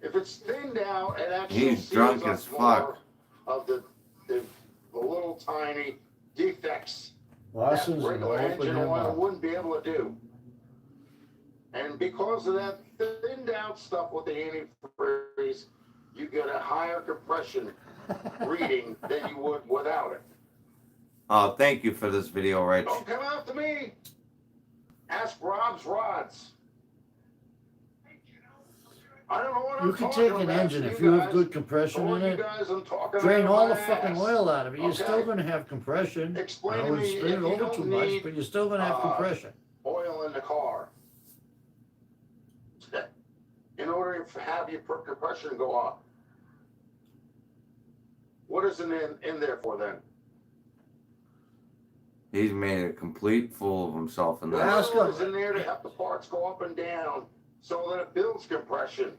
If it's thinned out, it actually
He's
seals
drunk
up
as
more
fuck.
of the little tiny defects
Lawson's
that
an
regular
open
engine
him
oil
up.
wouldn't be able to do. And because of that thinned out stuff with the antifreeze, you get a higher compression reading than you would without it.
Oh, thank you for this video, Rich.
Don't come after me. Ask Rob's Rods. I don't know what
You
I'm
can
talking
take an
about,
engine
you
if you have
guys.
good compression
All
in
you
it.
guys, I'm talking
Drain
out
all
my
the fucking
ass.
oil out of it. You're
Okay.
still gonna have compression.
Explain
I
to
wouldn't
me
spin
if
it
you
over
don't
too much,
need
but you're still gonna have compression.
oil in the car. In order to have your compression go up. What is it in there for then?
He's made a complete fool of himself in
The
that.
Ask
oil
him.
is in there to have the parts go up and down so that it builds compression.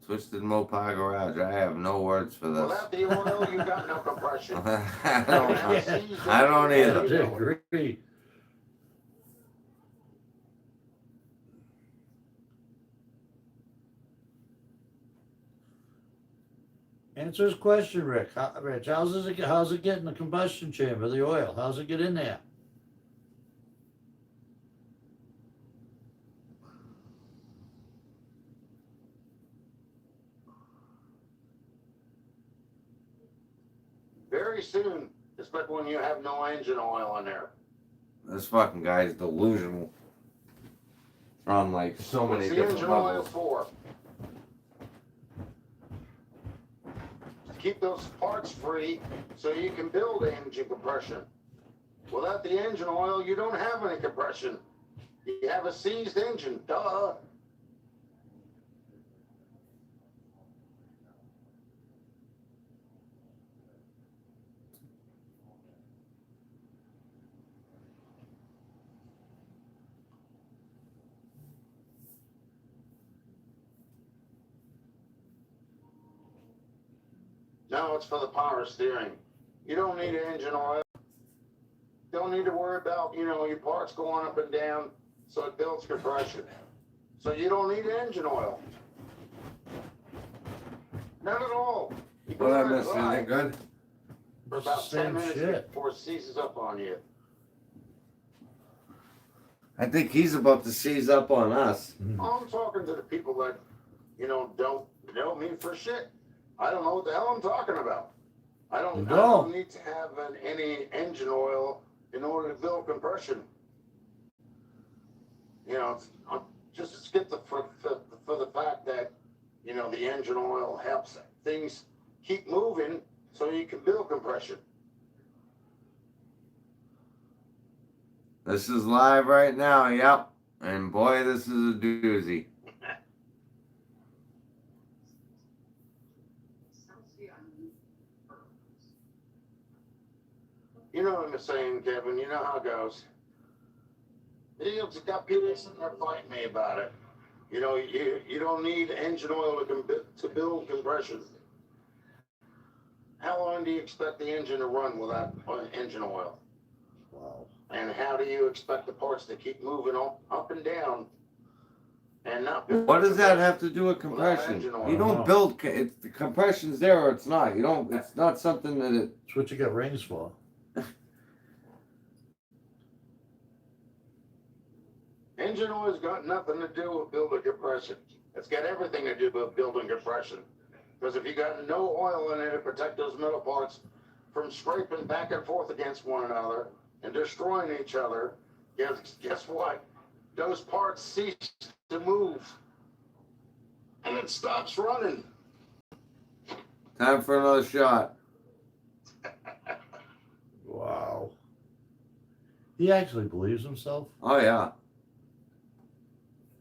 Twisted Mopar Garage. I have no words for this.
Without the oil, you got no compression.
I don't know.
Yeah.
I don't
I
either.
agree. Answer his question, Rick. Rich, how's it get in the combustion chamber, the oil? How's it get in there?
Very soon, especially when you have no engine oil in there.
This fucking guy's delusional. On like so many
What's the
different
engine oil
levels.
for? To keep those parts free so you can build engine compression. Without the engine oil, you don't have any compression. You have a seized engine, duh. No, it's for the power steering. You don't need engine oil. Don't need to worry about, your parts going up and down so it builds compression. So you don't need engine oil. None at all. You
What I
go
missed?
outside.
Anything good?
for
It's
about
the
10
same
minutes
shit.
before it seizes up on you.
I think he's about to seize up on us.
I'm talking to the people that, don't know me for shit. I don't know what the hell I'm talking about. I
You
don't
don't.
need to have any engine oil in order to build compression. Just skip for the fact that, the engine oil helps things keep moving so you can build compression.
This is live right now, yep. And boy, this is a doozy.
You know what I'm saying, Kevin? You know how it goes. You've got people sitting there fighting me about it. You don't need engine oil to build compression. How long do you expect the engine to run without engine oil?
Wow.
And how do you expect the parts to keep moving up and down and not build
What does that
compression?
have to do with compression?
engine oil.
You don't build. The compression's there or it's not. You don't. It's not something that it.
That's what you got rings for.
Engine oil's got nothing to do with building compression. It's got everything to do with building compression. Because if you got no oil in it to protect those metal parts from scraping back and forth against one another and destroying each other, guess what? Those parts cease to move. And it stops running.
Time for another shot.
Wow. He actually believes himself.
Oh yeah.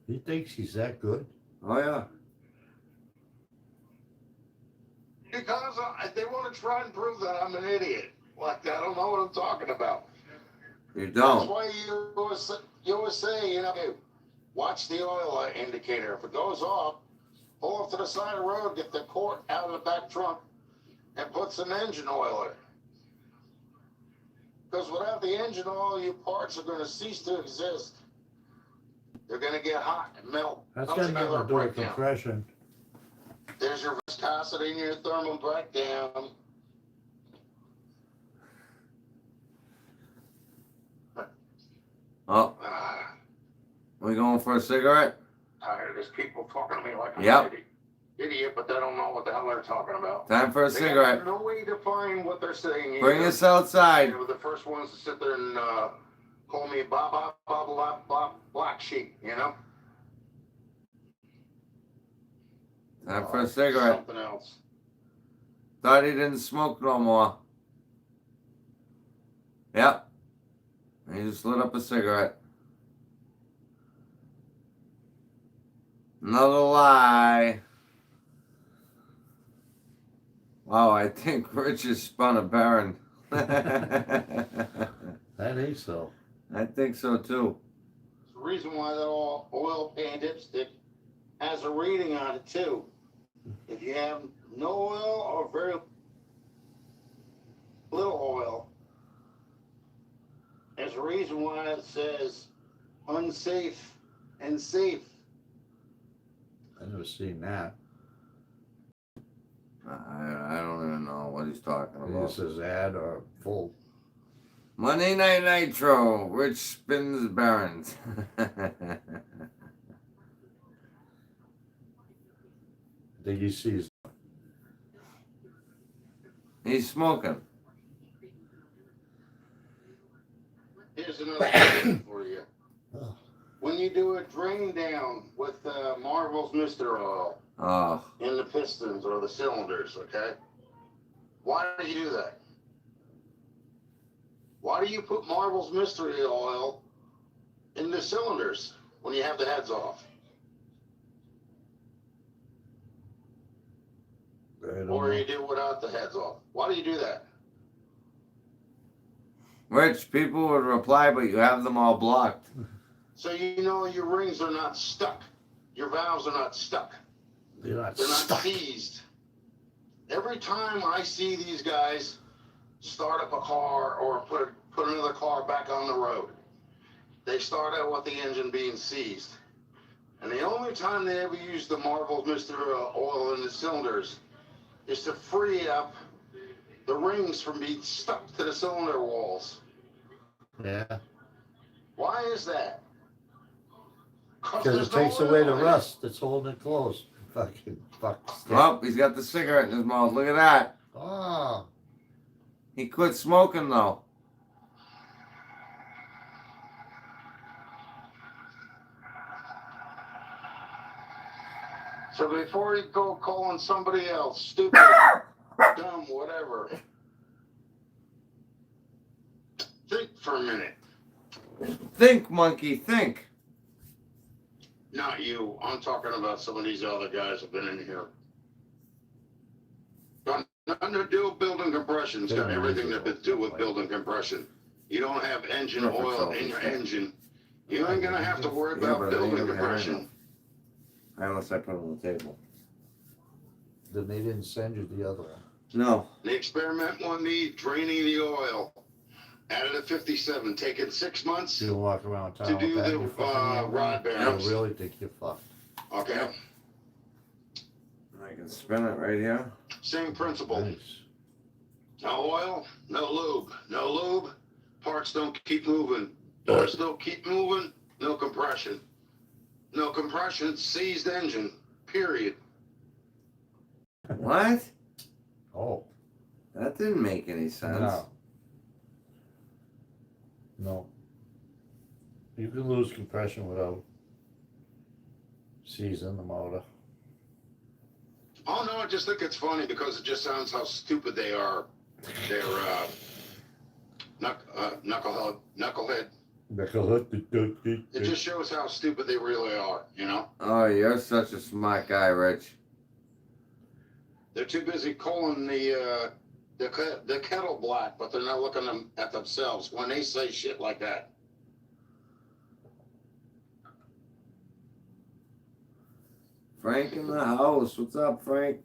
He thinks he's that good.
Oh yeah.
Because they want to try and prove that I'm an idiot. Like, I don't know what I'm talking about.
You
That's
don't.
why you always say, watch the oil indicator. If it goes off, pull off to the side of the road, get the quart out of the back trunk, and put some engine oil in it. Because without the engine oil, your parts are going to cease to exist. They're going to get hot and melt.
That's
come
got
together
nothing to
and
do with
break down.
compression.
There's your viscosity and your thermal breakdown.
Oh,
Ah,
we going for a cigarette?
tired of these people talking to me like I'm
Yep.
an idiot, but they don't know what the hell they're talking about.
Time for a
They
cigarette.
got no way to define what they're saying.
Bring
either.
us outside.
The first ones to sit there and call me blah, blah, blah, blah, blah, black sheep,
Time for a cigarette.
Something else.
Thought he didn't smoke no more. Yep. He just lit up a cigarette. Another lie. Wow, I think Rich has spun a Baron.
That ain't so.
I think so too.
It's the reason why that oil pan dipstick has a reading on it too. If you have no oil or very little oil, there's a reason why it says unsafe and safe.
I never seen that.
I don't even know what he's talking
It
about.
just says ad or full.
Monday Night Nitro. Rich spins Barons.
I think he sees.
He's smoking.
Here's another question for you.
Oh.
When you do a drain down with Marvel's Mr. Oil
Oh,
in the pistons or the cylinders, okay? Why do you do that? Why do you put Marvel's Mystery Oil in the cylinders when you have the heads off?
I don't
Or
know.
you do without the heads off? Why do you do that?
Rich, people would reply, but you have them all blocked.
So you know your rings are not stuck. Your valves are not stuck.
They're not
They're not
stuck.
seized. Every time I see these guys start up a car or put another car back on the road, they start out with the engine being seized. And the only time they ever use the Marvel Mr. Oil in the cylinders is to free up the rings from being stuck to the cylinder walls.
Yeah,
Why is that?
because
there's
it
no
takes away the
oil in it.
rust that's holding it closed. Fucking fuck. stick.
Oh, he's got the cigarette in his mouth. Look at that.
Oh,
He quit smoking though.
So before you go calling somebody else stupid, dumb, whatever, think for a minute.
Think, monkey, think.
Not you. I'm talking about some of these other guys who've been in here. Got nothing to do with building compression. It's got everything to do with building compression. You don't have engine oil in your engine. You ain't gonna have to worry
Yeah,
about
but
building
you never had
compression.
Unless I put it on the table.
then they didn't send you the other one.
No.
The experiment on me draining the oil out of the 57, taking 6 months.
You don't walk around town
To
with
do
that in
the,
your fucking
rod
hand.
bearings.
I really think you're fucked.
Okay,
I can spin it right here.
same principle.
Nice.
No oil, no lube. No lube, parts don't keep moving. Parts don't keep moving, no compression. No compression, seized engine, period.
What?
Oh,
That didn't make any sense.
no. No. You can lose compression without seizing the motor.
Oh no, I just think it's funny because it just sounds how stupid they are. They're knucklehead. It just shows how stupid they really are, you know?
Oh, you're such a smart guy, Rich.
They're too busy calling the kettle black, but they're not looking at themselves when they say shit like that.
Frank in the house. What's up, Frank?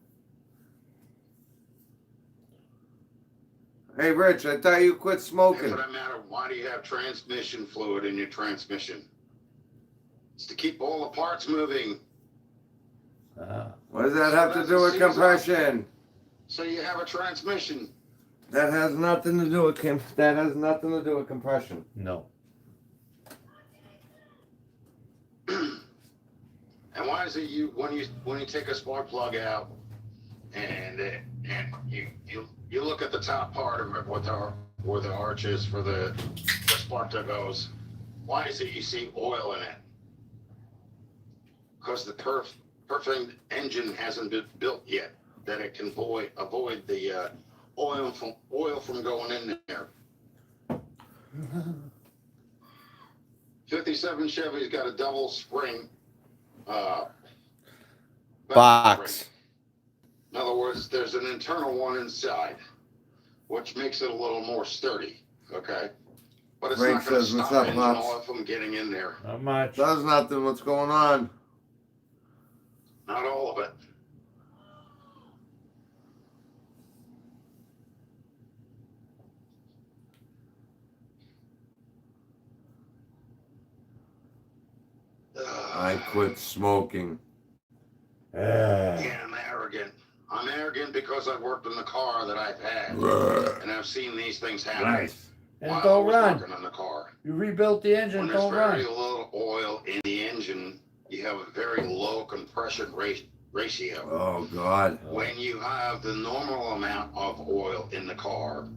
Hey, Rich, I thought you quit
And
smoking.
for that matter, why do you have transmission fluid in your transmission? It's to keep all the parts moving.
Ah,
What does that have to do with compression?
So you have a transmission.
That has nothing to do with compression.
no.
And why is it when you take a spark plug out and you look at the top part of it where the arch is for the spark that goes, why is it you see oil in it? Because the perfect engine hasn't been built yet that it can avoid the oil from going in there. 57 Chevy's got a double spring
Box.
spring. In other words, there's an internal one inside, which makes it a little more sturdy. Okay, but it's
Frank
not going to
says, "What's
stop
up,
engine
Pops?"
oil from getting in there.
Not much.
Does nothing. What's going on?
Not all of it.
I quit smoking.
Yeah, I'm arrogant. I'm arrogant because I've worked in the car that I've had, and I've seen these things happen.
Nice.
And
while I
don't
was
run.
working in the car.
You rebuilt the engine,
When there's
don't
very
run.
little oil in the engine, you have a very low compression ratio.
Oh, God.
When you have the normal amount of oil in the car,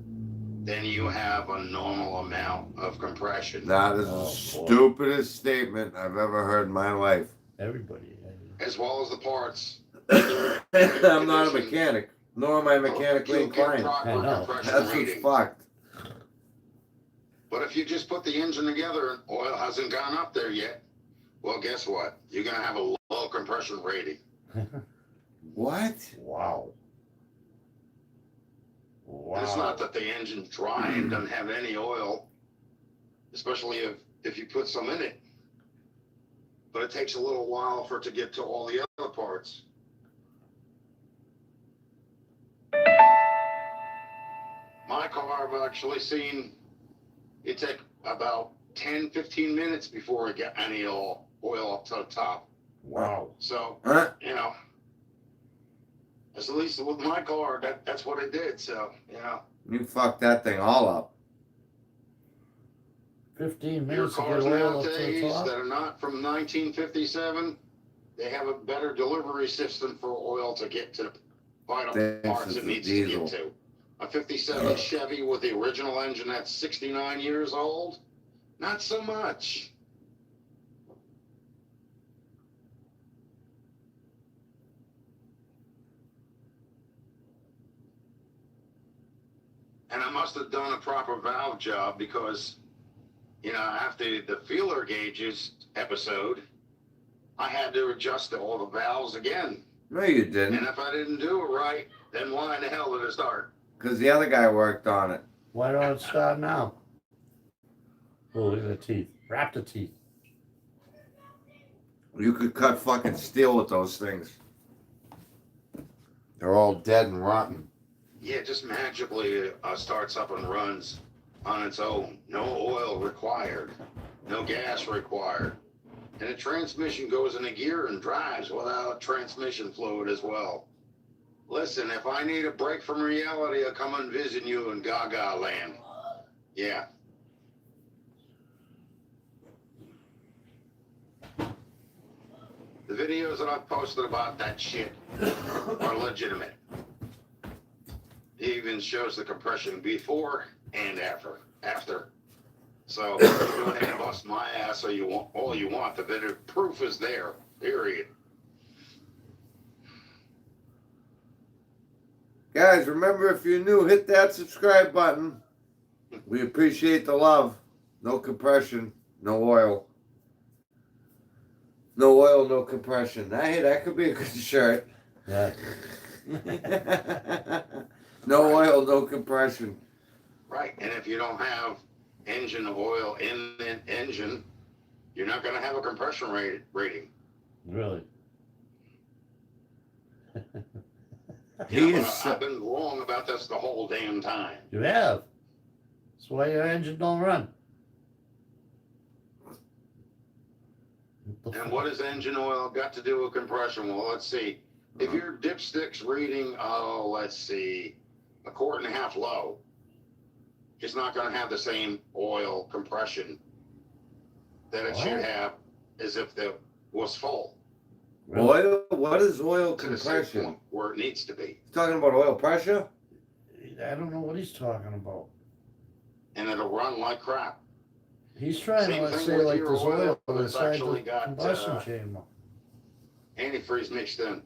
then you have a normal amount of compression.
That is
Oh,
the
boy.
stupidest statement I've ever heard in my life.
Everybody.
As well as the parts.
I'm not a mechanic, nor am I mechanically
You'll get
inclined.
proper
I know.
compression
That's what's
rating.
fucked.
But if you just put the engine together and oil hasn't gone up there yet, well, guess what? You're going to have a low compression rating.
What?
Wow. Wow.
And it's not that the engine's dry and doesn't have any oil, especially if you put some in it. But it takes a little while for it to get to all the other parts. My car, I've actually seen it take about 10, 15 minutes before it get any oil up to the top.
Wow.
So,
Huh?
you know, At least with my car, that's what it did. So,
You fucked that thing all up.
15
your
minutes to get
cars
oil up to the
nowadays
top.
that are not from 1957, they have a better delivery system for oil to get to the vital
Thanks
parts
to
it
the
needs to
diesel.
get to. A 57 Chevy with the original engine that's 69 years old, not so much. And I must have done a proper valve job because, after the feeler gauges episode, I had to adjust all the valves again.
No, you
And
didn't.
if I didn't do it right, then why in the hell did it start?
Because the other guy worked on it.
Why don't it start now? Oh, look at the teeth. Wrap the teeth.
You could cut fucking steel with those things. They're all dead and rotten.
Yeah, it just magically starts up and runs on its own. No oil required. No gas required. And the transmission goes in a gear and drives without transmission fluid as well. Listen, if I need a break from reality, I'll come and visit you in Gaga land. Yeah. The videos that I've posted about that shit are legitimate. It even shows the compression before and after. So go ahead and bust my ass all you want. The video proof is there. Period.
Guys, remember, if you're new, hit that subscribe button. We appreciate the love. No compression, no oil. No oil, no compression. Hey, that could be a good shirt.
Yeah.
No oil, no compression.
Right. And if you don't have engine oil in the engine, you're not going to have a compression rating.
Really?
I've been wrong about this the whole damn time.
You have. That's why your engine don't run.
And what has engine oil got to do with compression? Well, let's see. If your dipstick's reading, let's see, 1.5 quarts low, it's not going to have the same oil compression that it should have as if it was full.
Oil? What is oil
To the same
compression?
point where it needs to be.
He's talking about oil pressure?
I don't know what he's talking about.
And it'll run like crap.
He's trying
Same
to, let's
thing
say,
with
like
your
this
oil,
oil
but it's
inside
actually
the
got,
combustion chamber.
Antifreeze mixed in.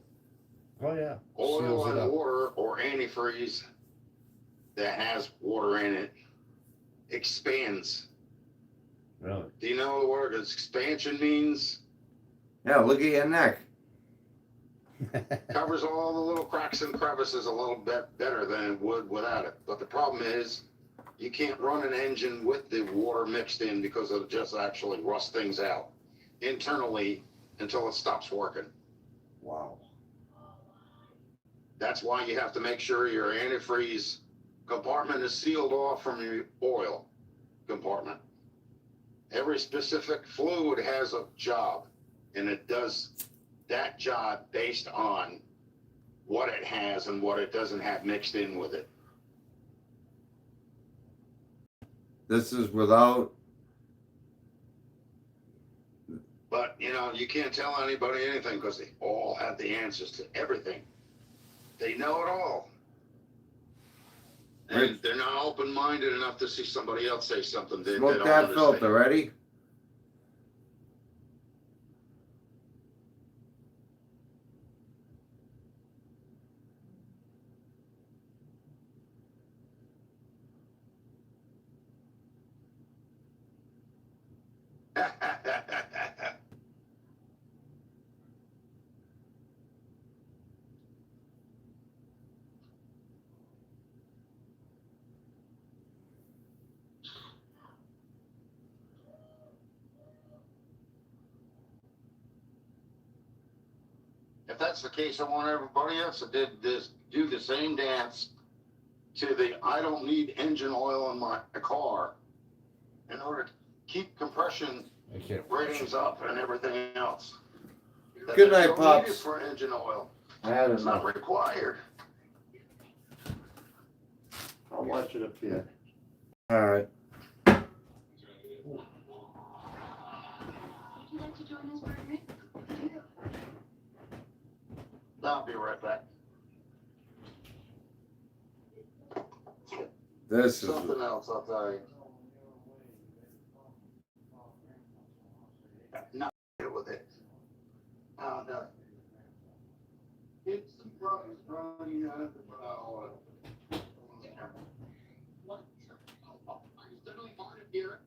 Oh, yeah.
Oil
Seals it
and
up.
water or antifreeze that has water in it expands.
Really?
Do you know what expansion means?
Yeah, look at your neck.
Covers all the little cracks and crevices a little bit better than it would without it. But the problem is you can't run an engine with the water mixed in because it'll just actually rust things out internally until it stops working.
Wow.
That's why you have to make sure your antifreeze compartment is sealed off from your oil compartment. Every specific fluid has a job, and it does that job based on what it has and what it doesn't have mixed in with it.
This is without.
But, you can't tell anybody anything because they all have the answers to everything. They know it all. And
Right.
they're not open-minded enough to see somebody else say something they
Smoke
don't
that
understand.
filter, ready?
If that's the case, I want everybody else to do the same dance to the I don't need engine oil in my car in order to keep compression
I can't.
ratings up and everything else.
Good night,
Don't need
Pops.
it for engine oil.
I had
It's not
enough.
required.
I'll watch it appear.
All right.
Would you like to join us for a drink?
I'll be right back.
This is
Something else, I'll tell you. Not deal with it. Oh, no. It's the brothers running out of the oil.
What? I'm suddenly hard of hearing.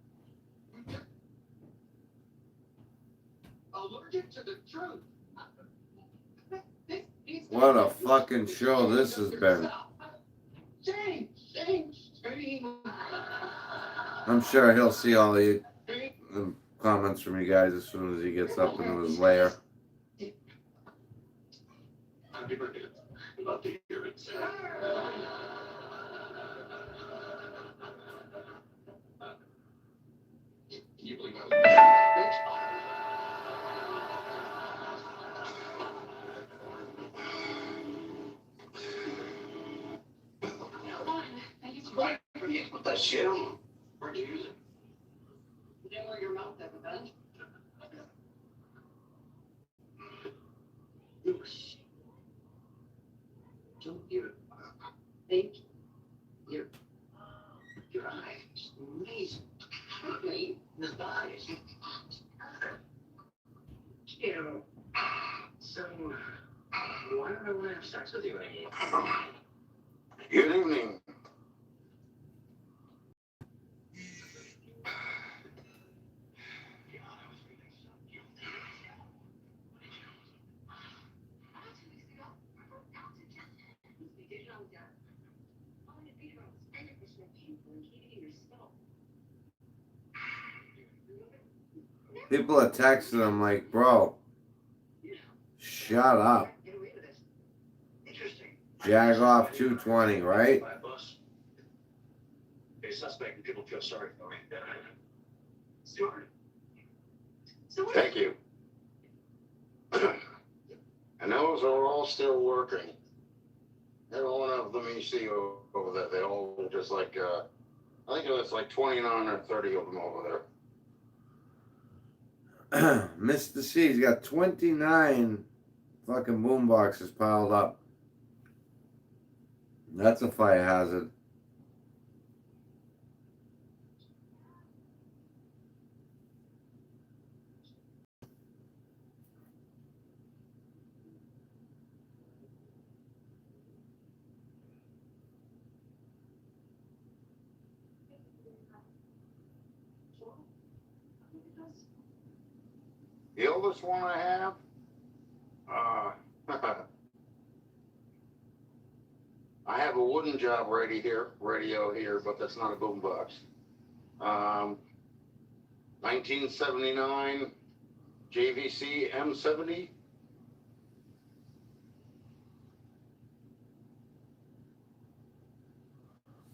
Allergic to the truth.
what a fucking show this has been.
Change.
I'm sure he'll see all the comments from you guys as soon as he gets up into his lair.
Happy birthday. Love to hear it. Can you believe
Thank you.
What the shit?
Where'd you use it?
You know where your mouth ever been? Don't you think your eyes amazing? The eyes. Ew.
So, why don't I want to have sex with you anymore?
Good evening.
People are texting him like, bro, shut up.
Get away with it.
Interesting.
Jag off 220, right?
By a bus. A suspect and people feel sorry for me. Stewart.
Thank you. And those are all still working. Every one of them you see over there, they all just like, I think it was like 29 or 30 of them over there.
Mr. C's got 29 fucking boom boxes piled up. That's a fire hazard.
The oldest one I have, I have a wooden job radio here, but that's not a boombox. 1979 JVC M70.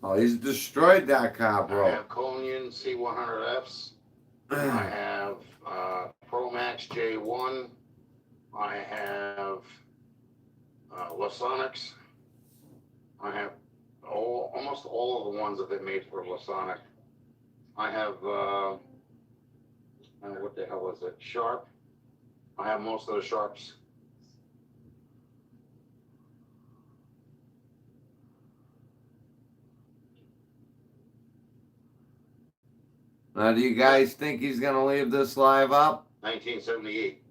Oh, he's destroyed that car,
I
bro.
have Conian C100Fs. I have Promax J1. I have Lasonics. I have almost all of the ones that they made for Lasonic. I have what the hell is it? Sharp. I have most of the Sharps.
Now, do you guys think he's gonna leave this live up?
1978.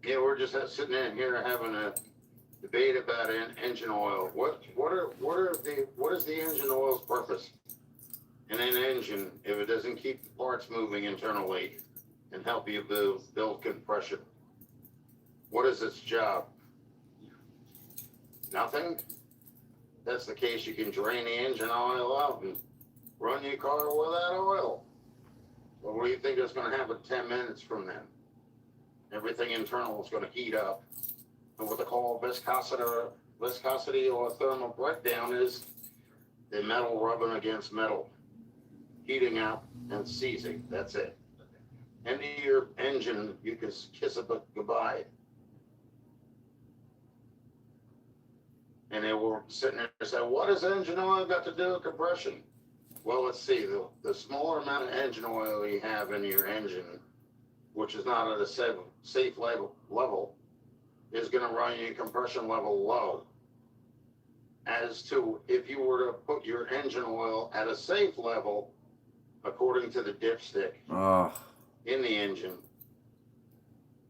Yeah, we're just sitting in here having a debate about engine oil. What is the engine oil's purpose in an engine if it doesn't keep the parts moving internally and help you build compression? What is its job? Nothing? That's the case, you can drain the engine oil out and run your car without oil. Well, what do you think is going to happen 10 minutes from then? Everything internal is going to heat up. And what they call viscosity or thermal breakdown is the metal rubbing against metal. heating up and seizing. That's it. End of your engine, you can kiss it goodbye. And they were sitting there and said, what does engine oil got to do with compression? Well, let's see. The smaller amount of engine oil you have in your engine, which is not at a safe level, is going to run your compression level low. As to if you were to put your engine oil at a safe level, according to the dipstick
Oh,
in the engine,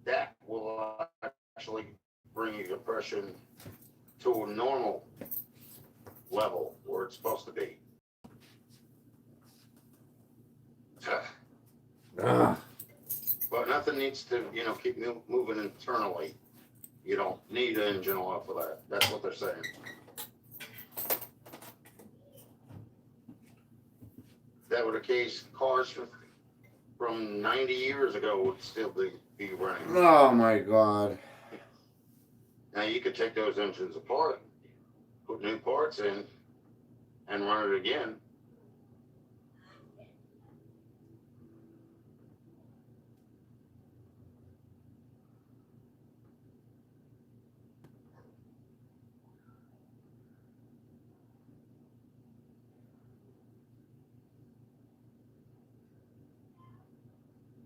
that will actually bring your compression to a normal level where it's supposed to be.
ugh.
But nothing needs to, keep moving internally. You don't need engine oil for that. That's what they're saying. If that were the case, cars from 90 years ago would still be running.
Oh my God.
Now you could take those engines apart, put new parts in, and run it again.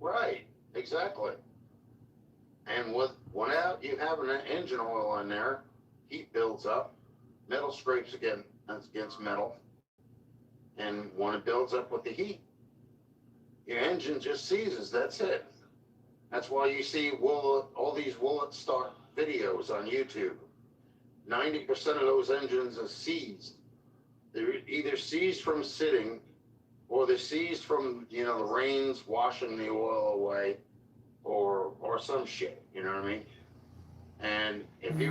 Right, exactly. And without you having an engine oil in there, heat builds up, metal scrapes against metal, and when it builds up with the heat, your engine just seizes. That's it. That's why you see all these Willet start videos on YouTube. 90% of those engines are seized. They're either seized from sitting, or they're seized from the rains washing the oil away, or some shit. You know what I mean? And if you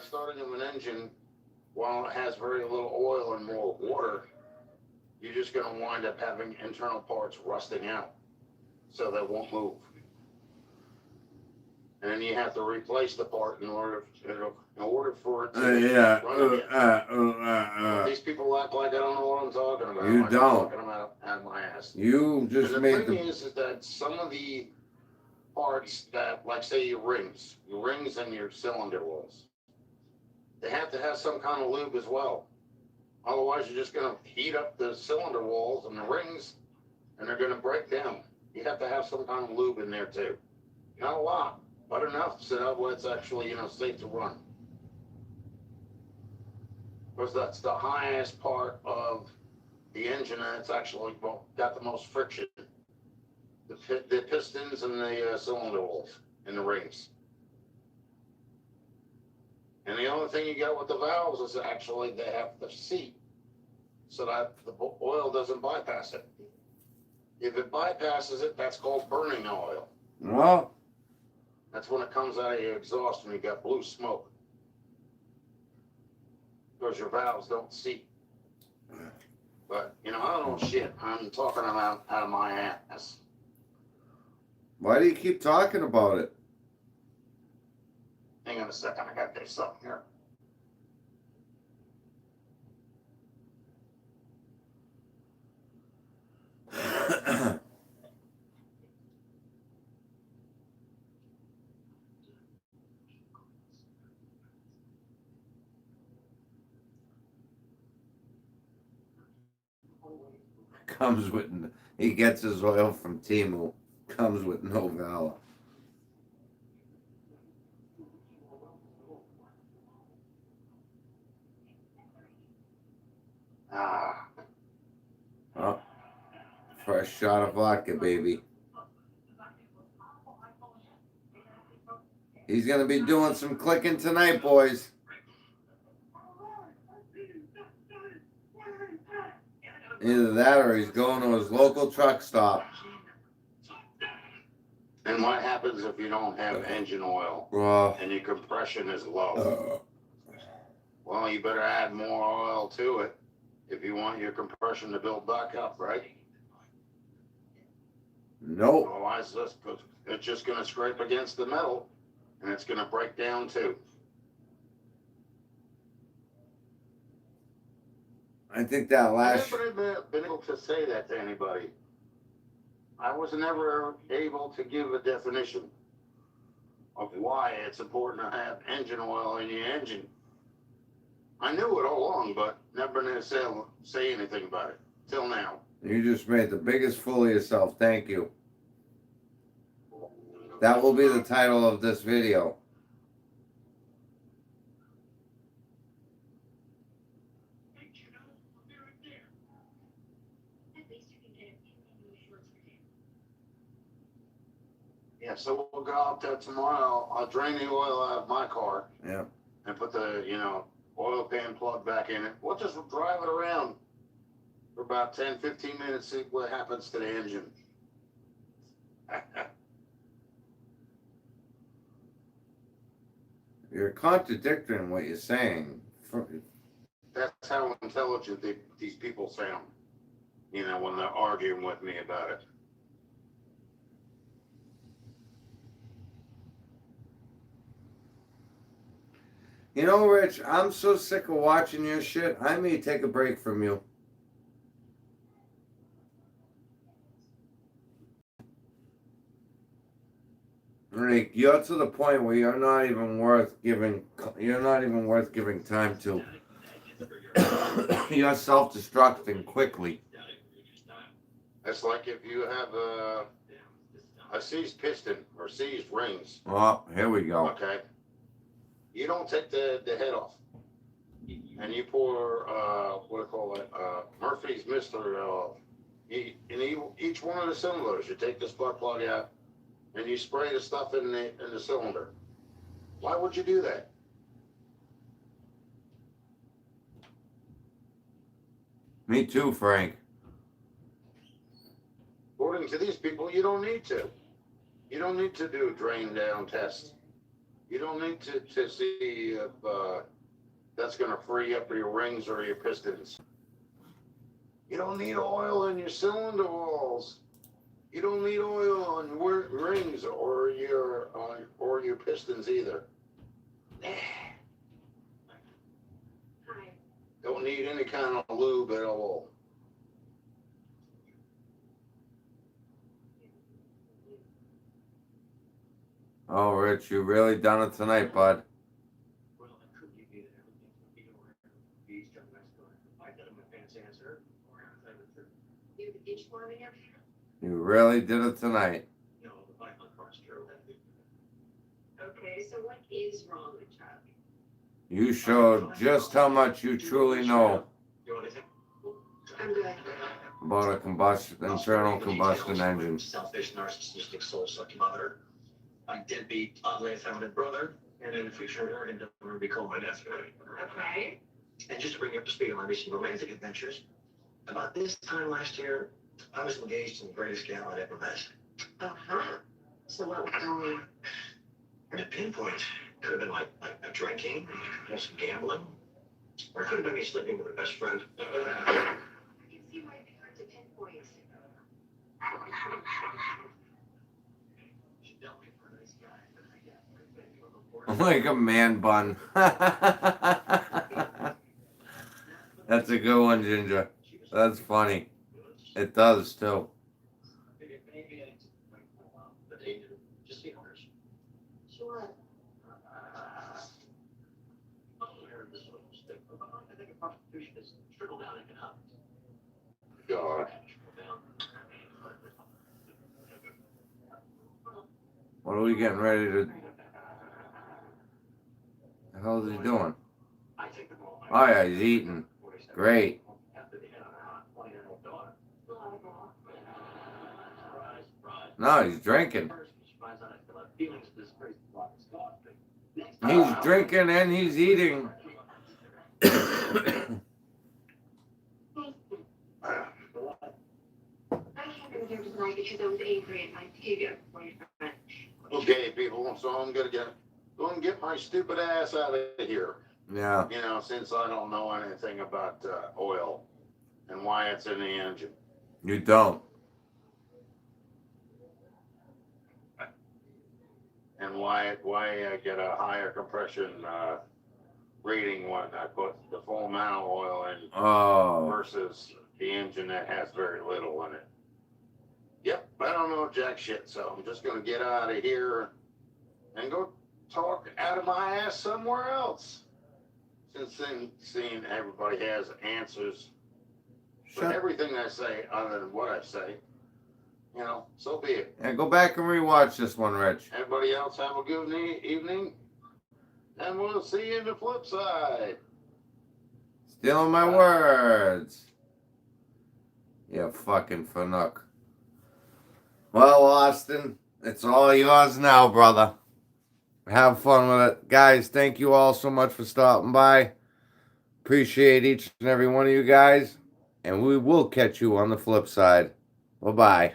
starting of an engine while it has very little oil and more water, you're just going to wind up having internal parts rusting out, so they won't move. And then you have to replace the part in order for it to run again. These people act like I don't know what I'm talking about.
You
I'm
don't.
talking about out of my ass.
You just
And the
made
thing
the.
is that some of the parts that, like say your rings and your cylinder walls, they have to have some kind of lube as well. Otherwise, you're just going to heat up the cylinder walls and the rings, and they're going to break down. You have to have some kind of lube in there too. Not a lot, but enough so that way it's actually safe to run. Because that's the highest part of the engine, and it's actually got the most friction. The pistons and the cylinder walls and the rings. And the only thing you got with the valves is actually they have the seat so that the oil doesn't bypass it. If it bypasses it, that's called burning oil.
Well,
That's when it comes out of your exhaust and you got blue smoke. Because your valves don't seat. But, I don't know shit. I'm talking about out of my ass.
why do you keep talking about it?
Hang on a second, I got to do something here.
Comes with. He gets his oil from Temu. Comes with no valve. Oh, fresh shot of vodka, baby. He's gonna be doing some clicking tonight, boys. Either that or he's going to his local truck stop.
And what happens if you don't have engine oil and your compression is low? Well, you better add more oil to it if you want your compression to build back up, right?
Nope.
Otherwise, it's just going to scrape against the metal and it's going to break down too.
I think that
I've
last.
never been able to say that to anybody. I was never able to give a definition of why it's important to have engine oil in your engine. I knew it all along, but never been able to say anything about it till now.
You just made the biggest fool of yourself. Thank you. That will be the title of this video.
Yeah, so we'll go out there tomorrow. I'll drain the oil out of my car.
Yeah.
And put the, oil pan plug back in it. We'll just drive it around for about 10, 15 minutes, see what happens to the engine.
You're contradicting what you're saying.
That's how intelligent these people sound, when they're arguing with me about it.
You know, Rich, I'm so sick of watching your shit. I may take a break from you. Like, you're to the point where you're not even worth giving time to. You're self-destructing quickly.
It's like if you have a seized piston or seized rings,
Oh, here we go.
okay? You don't take the head off. And you pour, Murphy's Mister, in each one of the cylinders, you take the spark plug out and you spray the stuff in the cylinder. Why would you do that?
Me too, Frank.
According to these people, you don't need to. You don't need to do a drain down test. You don't need to see if that's going to free up your rings or your pistons. You don't need oil in your cylinder walls. You don't need oil on your rings or your pistons either. Don't need any kind of lube at all.
Oh, Rich, you really done it tonight, bud.
Well, I could give you everything from Vito or beach from Mexico. I got him a fancy answer. Or I would say,
You have a beach warming up here?
You really did it tonight.
no, the bike on car's true.
Okay, so what is wrong with Chuck?
You showed just how much you truly know
You want anything?
I'm good.
about a internal combustion engine.
Selfish, narcissistic, soul-sucking mother. My deadbeat, oddly effeminate brother. And in the future, and never become my nephew.
Okay.
And just to bring you up to speed on my recent romantic adventures, about this time last year, I was engaged in the greatest gal I'd ever met.
Uh-huh. So what was going on?
At pinpoint, could have been like drinking, some gambling, or it could have been me sleeping with a best friend.
I can see why it'd be hard to pinpoint.
She dealt me for a nice guy, but I guess we're thinking of a
Like a man bun. That's a good one, Ginger. That's funny. It does, too.
Maybe I need to the date, just see others.
Sure.
I think prostitution is trickle down economics.
God.
What are we getting ready to... The hell is he doing? Oh, yeah, he's eating. Great. No, he's drinking. He's drinking and he's eating.
I can't go there tonight because I was angry at my behavior boyfriend.
Okay, people, so I'm gonna get my stupid ass out of here.
Yeah.
Since I don't know anything about oil and why it's in the engine.
You don't.
And why I get a higher compression rating one. I put the full amount of oil in
Oh,
versus the engine that has very little in it. Yep, I don't know jack shit, so I'm just gonna get out of here and go talk out of my ass somewhere else. Since then, seeing everybody has answers for
shut.
everything I say other than what I say, you know, so be it.
And go back and rewatch this one, Rich.
Everybody else have a good evening, and we'll see you in the flip side.
Stealing my words. You fucking fanook. Well, Austin, it's all yours now, brother. Have fun with it. Guys, thank you all so much for stopping by. Appreciate each and every one of you guys. And we will catch you on the flip side. Bye-bye.